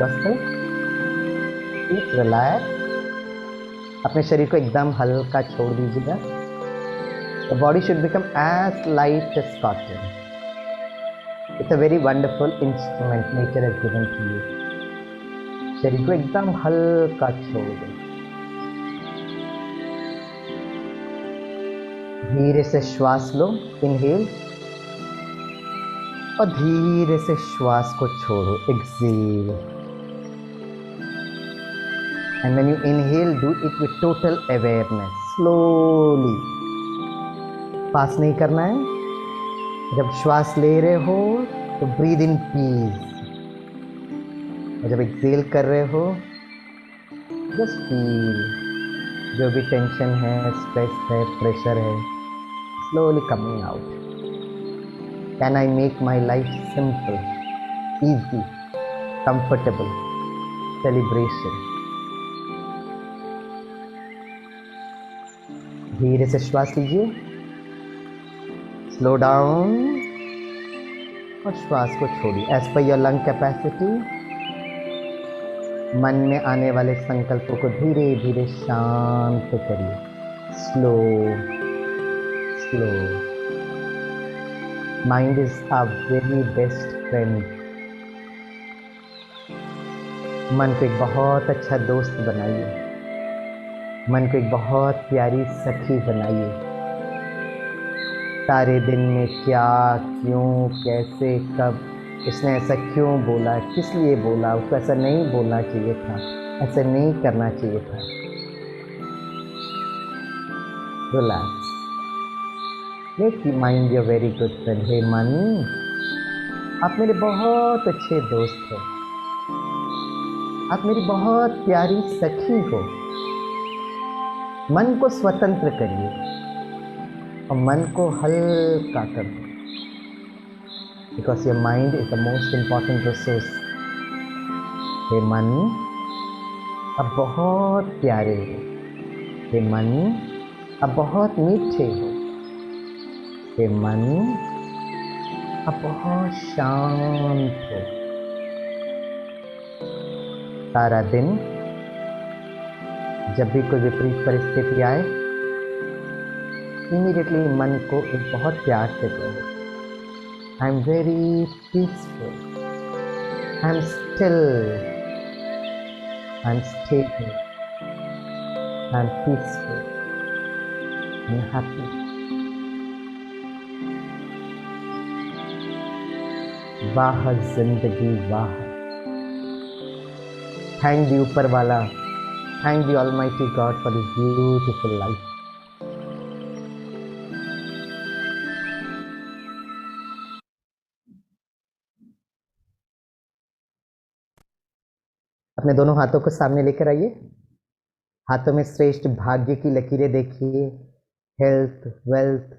Just relax, अपने शरीर को एकदम हल्का छोड़ दीजिएगा। The body should become as light as cotton. It's a very wonderful instrument nature has given to you. शरीर को एकदम हल्का छोड़ दो। धीरे से श्वास लो, इनहेल, और धीरे से श्वास को छोड़ो, Excel. And when you inhale, do it with total awareness, slowly. पास नहीं करना है। जब श्वास ले रहे हो तो ब्रीद इन पीस, और जब एक्सेल कर रहे हो जस्ट फील जो भी टेंशन है, स्ट्रेस है, प्रेशर है, slowly coming out. Can I make my life simple, easy, comfortable, celebration। धीरे से श्वास लीजिए, स्लो डाउन, और श्वास को छोड़िए as per your lung capacity. मन में आने वाले संकल्पों को धीरे धीरे शांत करिए, slow slow. Mind is a very best friend. मन को एक बहुत अच्छा दोस्त बनाइए, मन को एक बहुत प्यारी सखी बनाइए। सारे दिन में क्या, क्यों, कैसे, कब, उसने ऐसा क्यों बोला, किस लिए बोला, उसको ऐसा नहीं बोलना चाहिए था, ऐसा नहीं करना चाहिए था। Relax, make your mind your very good friend. हे मन, आप मेरे बहुत अच्छे दोस्त हो, आप मेरी बहुत प्यारी सखी हो। मन को स्वतंत्र करिए और मन को हल्का कर दो, because your mind is the most important resource. हे मन, अब बहुत प्यारे हो। हे मन, अब बहुत मीठे हो। हे मन, अब बहुत शांत हो। सारा दिन जब भी कोई विपरीत परिस्थिति आए, इमीडिएटली मन को एक बहुत प्यार से कहो, आई am very peaceful, I am still, I am stable, I am peaceful, I am happy. वाह जिंदगी वाह। थैंक दी ऊपर वाला, thank the Almighty God for this beautiful life. अपने दोनों हाथों को सामने लेकर आइए। हाथों में श्रेष्ठ भाग्य की लकीरें देखिए, health, wealth,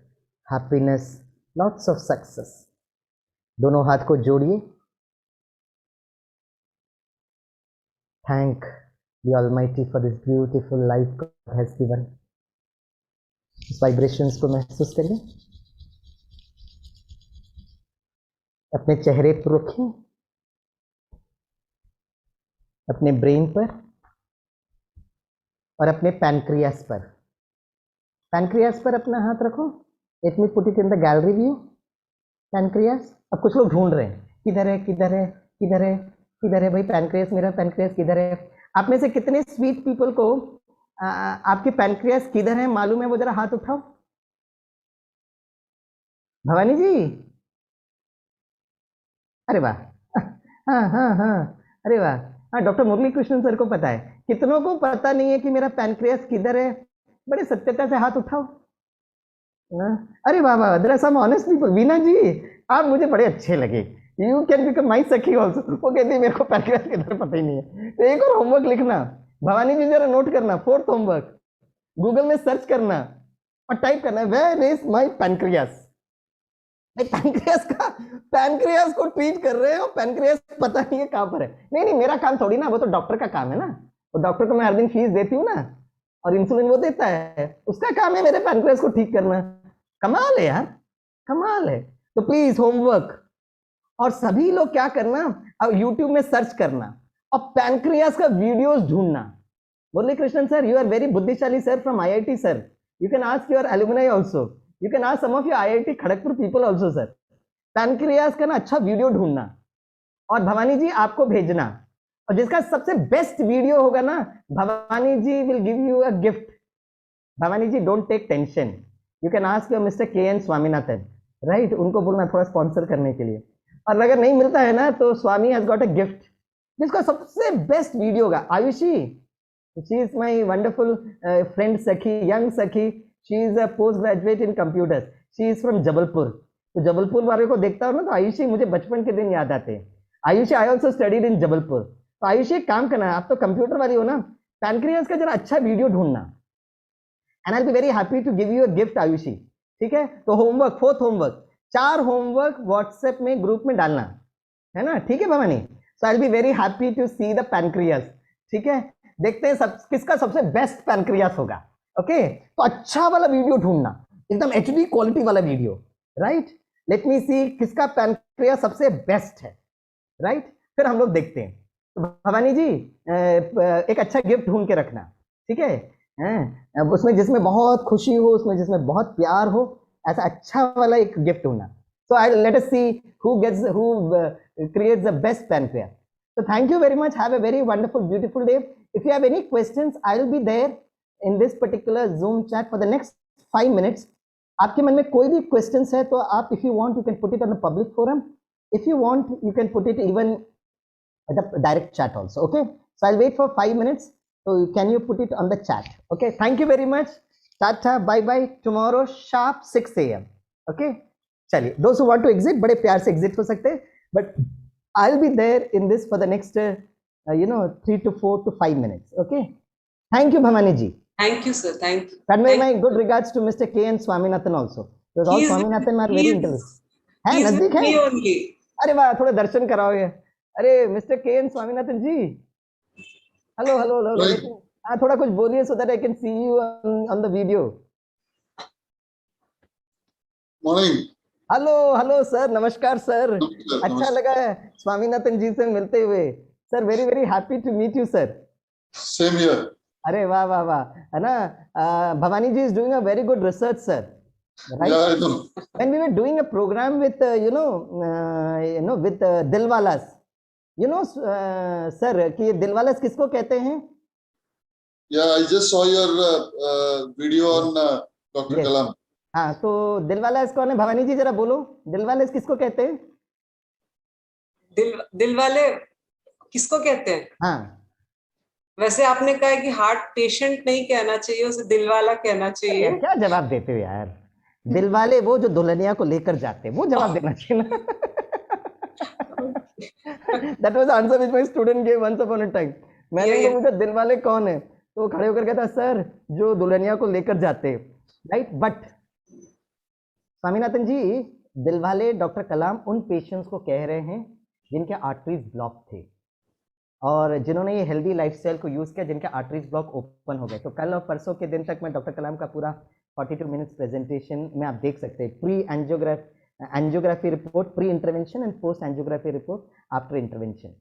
happiness, lots of success. दोनों हाथ को जोड़िए। Thank the Almighty for this beautiful life God has given. इस वाइब्रेशंस को महसूस करिए, अपने चेहरे पर रखें अपने ब्रेन पर और अपने पैनक्रियास पर। पैनक्रियास पर अपना हाथ रखो। Let me put it in the gallery view. Pancreas. अब कुछ लोग ढूंढ रहे हैं, किधर है किधर है किधर है किधर है भाई पैनक्रियास, मेरा पैनक्रियास किधर है। आप में से कितने स्वीट पीपल को आपके पैनक्रियास किधर है मालूम है? वो जरा हाथ उठाओ। भवानी जी, अरे वाह, हाँ हाँ हाँ, अरे वाह, हाँ डॉक्टर मुरली कृष्णन सर को पता है। कितनों को पता नहीं है कि मेरा पैनक्रियास किधर है? बड़े सत्यता से हाथ उठाओ। अरे वाह वाह, there are some honest people. Veena ji, आप मुझे बड़े अच्छे लगे। यू कैन बिकम माई सखी ऑल्सो। वो कहती है मेरे को पैनक्रियास किधर पता ही नहीं है। तो एक और होमवर्क लिखना, भवानी जी जरा नोट करना। फोर्थ होमवर्क, गूगल में सर्च करना और टाइप करना where is my pancreas. Pancreas को ट्रीट कर रहे हो, पैनक्रियास पता नहीं है कहां पर है। नहीं नहीं, मेरा काम थोड़ी ना, वो तो डॉक्टर का काम है ना। वो डॉक्टर को मैं हर दिन फीस देती हूँ ना, और इंसुलिन वो देता है, उसका काम है मेरे पैनक्रियास को ठीक करना। कमाल है यार, कमाल है। तो प्लीज होमवर्क, और सभी लोग क्या करना, अब यूट्यूब में सर्च करना और पैनक्रियास का वीडियोस ढूंढना। Murali Krishnan sir, you are very बुद्धिशाली sir from IIT sir. You can ask your alumni also, you can ask some of your IIT Kharagpur people also sir. Pancreas का ना अच्छा वीडियो ढूंढना और भवानी जी आपको भेजना, और जिसका सबसे बेस्ट वीडियो होगा ना, Bhavani ji will give you a gift. Bhavani ji don't take tension, you can ask your mister KN Swaminathan, right, उनको बोलना थोड़ा स्पॉन्सर करने के लिए। और अगर नहीं मिलता है ना तो स्वामी हैज गॉट अ गिफ्ट जिसका सबसे बेस्ट वीडियो होगा। Ayushi, she is my wonderful friend सखी, यंग सखी। She is a post graduate in computers, she is from Jabalpur. तो जबलपुर वाले को देखता हूँ ना तो आयुषी मुझे बचपन के दिन याद आते हैं। Ayushi, I also studied in Jabalpur. तो आयुषी एक काम करना, आप तो कंप्यूटर वाली हो ना, पैनक्रियास का जरा अच्छा वीडियो ढूंढना, and I will be very happy to give you a gift Ayushi. ठीक है, तो homework, fourth homework, 4 homework WhatsApp में ग्रुप में डालना है ना। ठीक है Bhavani, so I will be very happy to see the pancreas. ठीक है, देखते हैं किसका सबसे बेस्ट पैनक्रियास होगा। ओके, तो अच्छा वाला वीडियो ढूंढना, एकदम HD क्वालिटी वाला वीडियो, राइट। लेट मी सी किसका पैनक्रियास सबसे बेस्ट है, राइट। फिर हम लोग देखते हैं। तो भवानी जी एक अच्छा गिफ्ट ढूंढ के रखना, ठीक है। अब उसमें जिसमें बहुत खुशी हो, उसमें जिसमें बहुत प्यार हो, ऐसा अच्छा वाला एक गिफ्ट ढूंढना। So let us see who creates the best pancreas. So thank you very much. Have a very wonderful, beautiful day. If you have any questions, I will be there in this particular Zoom chat for the next 5 minutes. आपके मन में कोई भी questions है तो आप, if you want, you can put it on the public forum. If you want, you can put it even at the direct chat also. Okay. So I'll wait for 5 minutes. So can you put it on the chat? Okay. Thank you very much. Tata. Bye bye. Tomorrow sharp 6 a.m. Okay. चलिए, those who want to exit बड़े प्यार से exit हो सकते हैं, but I'll be there in this for the next 3 to 4 to 5 minutes. Okay. Thank you Bhamani ji. Thank you, sir. Thank you. Convey Thank my you. good regards to Mr. KN Swaminathan also. Because all He is- Swaminathan are he very is- intelligent. he है is नजदीक with है? me only. अरे वाह, थोड़ा दर्शन कराओगे। अरे mister KN Swaminathan जी, hello hello hello, हाँ थोड़ा कुछ बोलिए so that I can see you on the video. Morning. Hello hello sir, नमस्कार सर। नमस्कार, अच्छा लगा है स्वामीनाथन जी से मिलते हुए sir. Very very happy to meet you sir. Same here. अरे वाह वाह वाह, है ना। Bhavani ji is doing a very good research sir, Yeah, I know. when we were doing a program with with दिलवालास, सर कि ये दिलवालास किसको कहते हैं? Yeah, I just saw your video on Dr. Yes. Kalam. हाँ, तो दिलवालास कौन है? भवानी जी जरा बोलो, दिलवालास किसको कहते हैं? दिल वाले किसको कहते हैं? हाँ, वैसे आपने कहा है कि हार्ट पेशेंट नहीं कहना चाहिए, उसे दिलवाला कहना चाहिए। यार क्या जवाब देते हो यार। दिलवाले वो जो दुल्हनिया को लेकर जाते हैं, वो जवाब देना चाहिए ना। That was the answer which my student gave once upon a time. मैंने Yeah, पूछा दिलवाले कौन है, तो खड़े होकर कहता सर जो दुल्हनिया को लेकर जाते, राइट। बट स्वामीनाथन जी, दिलवाले डॉक्टर कलाम उन पेशेंट्स को कह रहे हैं जिनके आर्टरीज ब्लॉक थे और जिन्होंने ये हेल्दी लाइफस्टाइल को यूज किया, जिनके आर्टरीज ब्लॉक ओपन हो गए। तो कल और परसों के दिन तक मैं डॉक्टर कलाम का पूरा 42 मिनट्स प्रेजेंटेशन में आप देख सकते हैं। Pre angiography report, pre intervention and post angiography report after intervention.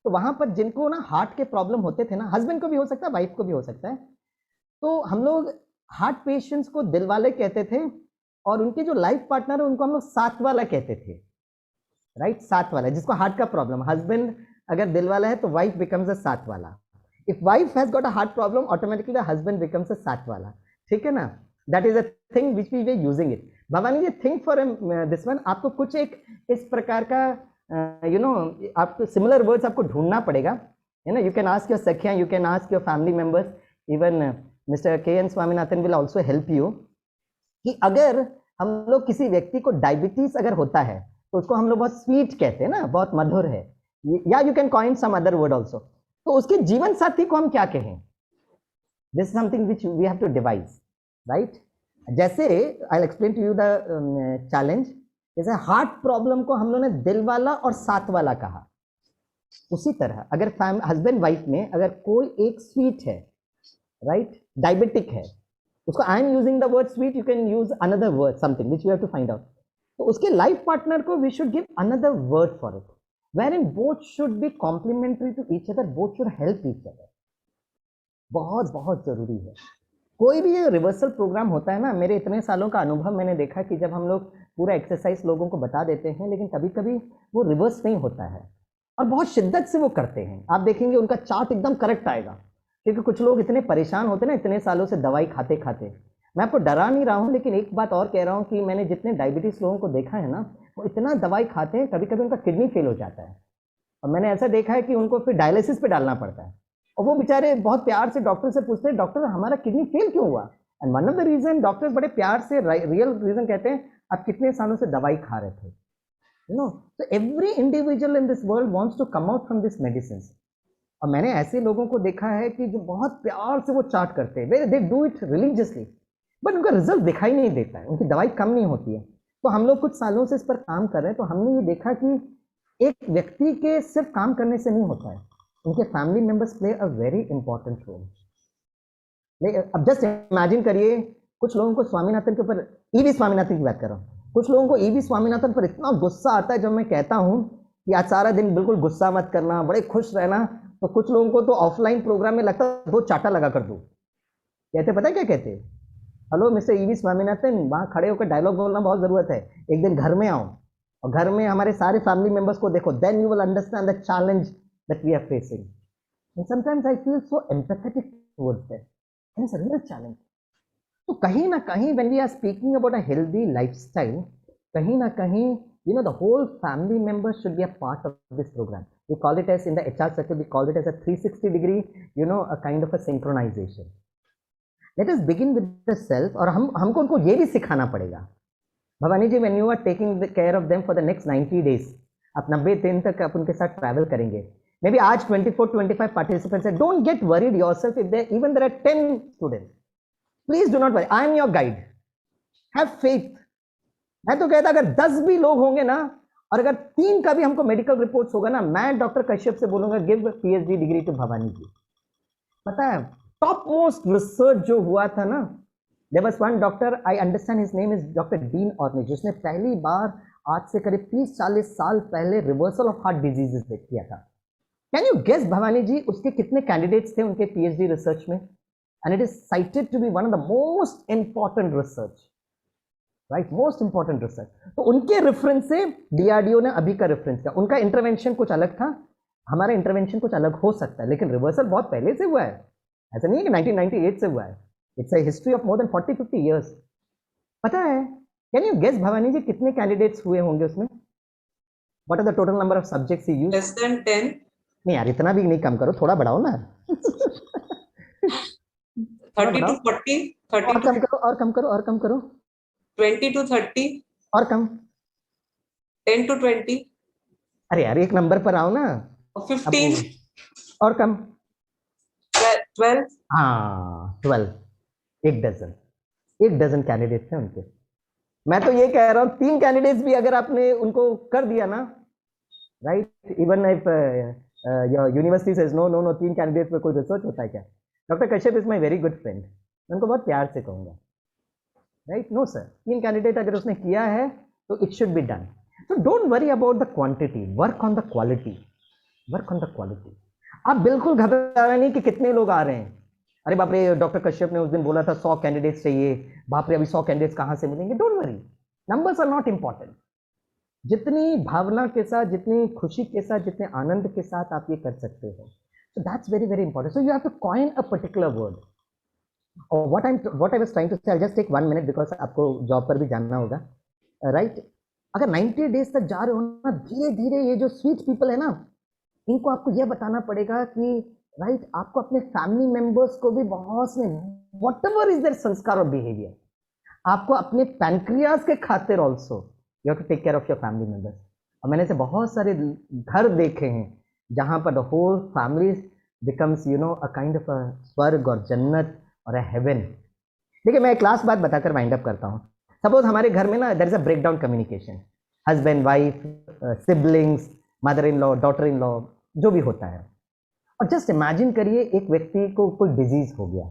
तो वहां पर जिनको ना हार्ट के प्रॉब्लम होते थे ना, हस्बैंड को भी हो सकता है, वाइफ को भी हो सकता है, तो हम लोग हार्ट पेशेंट्स को दिल वाले कहते थे, और उनके जो लाइफ पार्टनर है उनको हम लोग साथ वाला कहते थे, राइट? साथ वाला, जिसको हार्ट का प्रॉब्लम, हस्बैंड अगर दिल वाला है तो वाइफ बिकम्स अ साथ वाला. If wife has got a heart problem, automatically the husband becomes a साथ वाला. ठीक है ना? That is a thing which we were using it. Bhavani ji, think for this one. आपको कुछ एक इस प्रकार का आपको सिमिलर वर्ड्स आपको ढूंढना पड़ेगा, है ना? यू कैन आस्क योर सखिया, you can ask your family members, even mister K. N.. Swaminathan will also help you, कि अगर हम लोग किसी व्यक्ति को डायबिटीज अगर होता है तो उसको हम लोग बहुत स्वीट कहते हैं ना, बहुत मधुर है, या you can coin some other word also. तो उसके जीवन साथी को हम क्या कहें? This is something which we have to devise, right? जैसे I will explain to you the challenge. जैसे हार्ट प्रॉब्लम को हम लोगों ने दिल वाला और साथ वाला कहा, उसी तरह अगर हस्बैंड वाइफ में अगर कोई एक स्वीट है, राइट, डायबिटिक है, उसको I am using the word sweet, you can use another word, something which we have to find out. तो उसके लाइफ पार्टनर को we should give another word for it, wherein both should be complementary to each other, both should help each other. बहुत बहुत जरूरी है. कोई भी ये रिवर्सल प्रोग्राम होता है ना, मेरे इतने सालों का अनुभव मैंने देखा कि जब हम लोग पूरा एक्सरसाइज लोगों को बता देते हैं, लेकिन कभी कभी वो रिवर्स नहीं होता है, और बहुत शिद्दत से वो करते हैं. आप देखेंगे उनका चार्ट एकदम करेक्ट आएगा, क्योंकि कुछ लोग इतने परेशान होते हैं ना इतने सालों से दवाई खाते खाते. मैं आपको डरा नहीं रहा हूँ, लेकिन एक बात और कह रहा हूँ कि मैंने जितने डायबिटीज लोगों को देखा है ना, वो इतना दवाई खाते हैं, कभी कभी उनका किडनी फेल हो जाता है, और मैंने ऐसा देखा है कि उनको फिर डायलिसिस पे डालना पड़ता है, और वो बेचारे बहुत प्यार से डॉक्टर से पूछते हैं, डॉक्टर हमारा किडनी फेल क्यों हुआ? And one of the reason, doctor बड़े प्यार से रियल रीजन कहते हैं, आप कितने सालों से दवाई खा रहे थे, you know. So every individual in this world wants to come out from this medicine. और मैंने ऐसे लोगों को देखा है कि जो बहुत प्यार से वो चार्ट करते हैं, they do it religiously, but उनका रिजल्ट दिखाई नहीं देता है, उनकी दवाई कम नहीं होती है. तो हम लोग कुछ सालों से इस पर काम कर रहे हैं, तो हमने ये देखा कि एक व्यक्ति के सिर्फ काम करने से नहीं होता है, उनके family members play a very important role. अब जस्ट इमेजिन करिए, कुछ लोगों को स्वामीनाथन के ऊपर, ईवी स्वामीनाथन की बात कर रहा हूँ, कुछ लोगों को ईवी स्वामीनाथन पर इतना गुस्सा आता है जब मैं कहता हूँ कि आज सारा दिन बिल्कुल गुस्सा मत करना, बड़े खुश रहना, तो कुछ लोगों को तो ऑफलाइन प्रोग्राम में लगता है 2 चाटा लगा कर दो. कहते पता है क्या कहते? हेलो मिस्टर ईवी स्वामीनाथन, वहाँ खड़े होकर डायलॉग बोलना बहुत जरूरत है, एक दिन घर में आओ और घर में हमारे सारे फैमिली मेंबर्स को देखो, then you will understand the challenge that we are facing. And sometimes I feel so empathetic towards that, and it's a real challenge. तो कहीं ना कहीं when we are speaking about a healthy lifestyle, कहीं ना कहीं you know the whole family members should be a part of this program. We call it as, in the HR circle, we call it as a 360 degree, you know, a kind of a synchronization. Let us begin with the self, और हमको उनको ये भी सिखाना पड़ेगा. भवानी जी, when you are taking the care of them for the next 90 days, आप 90 दिन तक आप उनके साथ ट्रैवल करेंगे. मे बी आज 24-25 पार्टिसिपेंट्स है. Don't get worried yourself if there even there are 10 students. Please do not worry, I am your guide. Have faith. मैं तो कहता अगर 10 भी लोग होंगे ना, और अगर 3 का भी हमको मेडिकल रिपोर्ट्स होगा ना, मैं डॉक्टर कश्यप से बोलूंगा give PhD degree to Bhavani ji. पता है टॉप मोस्ट रिसर्च जो हुआ था ना, there was one doctor, I understand his name is doctor Dean Ornish, जिसने पहली बार आज से करीब 30-40 साल पहले रिवर्सल ऑफ हार्ट डिजीजेस किया था. Can you guess Bhavani ji उसके कितने कैंडिडेट्स थे उनके पीएचडी रिसर्च में? And it is cited to be one of the most important research, right, most important research. तो उनके रेफरेंस से डीआरडीओ ने अभी का रेफरेंस किया. उनका इंटरवेंशन कुछ अलग था, हमारा इंटरवेंशन कुछ अलग हो सकता है, लेकिन रिवर्सल बहुत पहले से हुआ है. ऐसा नहीं है कि 1998 से हुआ है. It's a history of more than 40-50 years. पता है, can you guess Bhavani ji कितने कैंडिडेट्स हुए होंगे उसमें? What are the total number of subjects he used? Less than 10. नहीं यार, इतना भी नहीं, कम करो, थोड़ा बढ़ाओ ना. 30 to 40. 30 और to कम करो, और कम करो, और कम करो, 20 to 30. और कम. 10 to 20. अरे यार एक नंबर पर आओ ना. 15. और कम. 12. हाँ 12. एक डजन कैंडिडेट थे उनके. मैं तो ये कह रहा हूँ 3 कैंडिडेट्स भी अगर आपने उनको कर दिया ना, right, even if university says no no no, 3 candidates पे कोई रिसर्च होता है क्या? Doctor Kashyap is my very good friend, मैं उनको बहुत प्यार से कहूँगा, राइट. नो सर, 3 कैंडिडेट अगर उसने किया है तो it should be done. So don't worry about the quantity, work on the quality. Work on the quality. आप बिल्कुल घबराए नहीं कि कितने लोग आ रहे हैं। अरे बाप रे, डॉक्टर कश्यप ने उस दिन बोला था 100 कैंडिडेट्स चाहिए, बाप रे अभी 100 कैंडिडेट्स कहाँ से मिलेंगे। Don't worry, numbers are not important. जितनी भावना के साथ, जितनी खुशी के साथ, जितने आनंद के साथ आप ये कर सकते हो, so that's very very important. So you have to coin a particular word. Or what I was trying to say, I'll just take 1 minute because आपको जॉब पर भी जानना होगा, राइट? अगर 90 डेज तक जा रहे हो ना, धीरे धीरे ये जो स्वीट पीपल है ना, इनको आपको ये बताना पड़ेगा कि राइट, आपको अपने फैमिली मेंबर्स को भी बॉस में व्हाटएवर इज देयर संस्कार और बिहेवियर, आपको अपने पैनक्रियाज के खातिर also you have to take care of your family members. और मैंने ऐसे बहुत सारे घर देखे हैं जहाँ पर the whole family becomes you know a kind of a स्वर्ग और जन्नत और अ हेवन। देखिए, मैं एक लास्ट बात बताकर वाइंड अप करता हूँ। सपोज हमारे घर में ना there is a break down communication, husband wife, siblings, mother in law, daughter in law, जो भी होता है। और जस्ट इमेजिन करिए एक व्यक्ति को कोई डिजीज हो गया,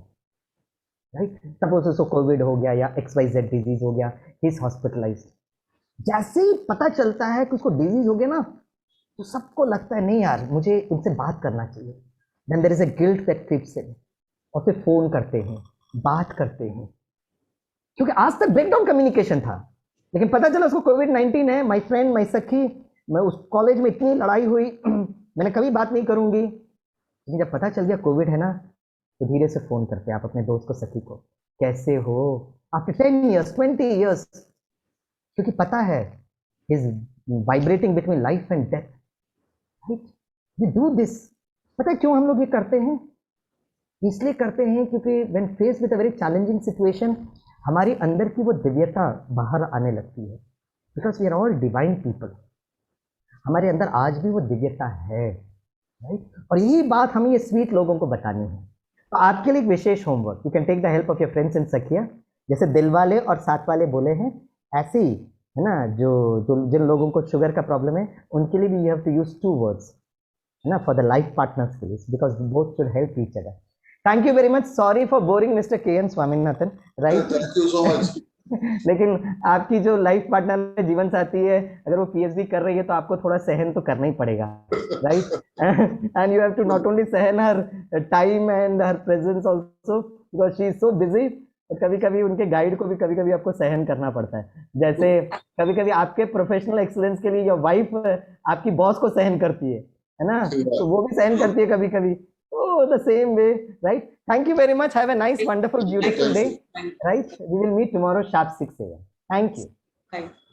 राइट? सपोज उसको कोविड हो गया या XYZ डिजीज हो गया, ही इज हॉस्पिटलाइज्ड। जैसे ही पता चलता है कि उसको डिजीज हो गया ना, तो सबको लगता है नहीं यार, मुझे उनसे बात करना चाहिए। Then there is a guilt that creeps in, और फिर फोन करते हैं, बात करते हैं, क्योंकि आज तक ब्रेकडाउन कम्युनिकेशन था। लेकिन पता चला उसको कोविड-19 है, माय फ्रेंड, माय सखी, मैं उस कॉलेज में इतनी लड़ाई हुई मैंने कभी बात नहीं करूंगी। लेकिन जब पता चल गया कोविड है ना, तो धीरे से फोन करते हैं आप अपने दोस्त को, सखी को, कैसे हो, आफ्टर 10 years 20 years, क्योंकि पता है is vibrating between life and death, right? We do this. पता है क्यों हम लोग ये करते हैं? इसलिए करते हैं क्योंकि when face with a very challenging situation, हमारी अंदर की वो दिव्यता बाहर आने लगती है, because we are all divine people. हमारे अंदर आज भी वो दिव्यता है, राइट? और यही बात हमें ये स्वीट लोगों को बतानी है। तो आपके लिए एक विशेष होमवर्क, you can take the help of your friends and सखिया, जैसे दिल वाले और साथ वाले बोले हैं, ऐसे ही है ना, जो जिन लोगों को शुगर का प्रॉब्लम है, उनके लिए भी you have to use 2 words, है ना, फॉर द लाइफ पार्टनर्स के लिए, because both should help each other. Thank you very much, sorry for boring mister KN Swaminathan, right? Thank you so much. लेकिन आपकी जो लाइफ पार्टनर है, जीवन साथी है, अगर वो PhD कर रही है तो आपको थोड़ा सहन तो करना ही पड़ेगा, right? And you have to not only सहन her time and her presence also, because she is so busy. कभी कभी उनके गाइड को भी कभी कभी आपको सहन करना पड़ता है। जैसे कभी कभी आपके प्रोफेशनल एक्सीलेंस के लिए योर वाइफ आपकी बॉस को सहन करती है ना, तो वो भी सहन करती है कभी कभी। Oh, the same way, right? Thank you very much. Have a nice, wonderful, beautiful day. Right? We will meet tomorrow sharp 6 a.m. Thank you. Thank you.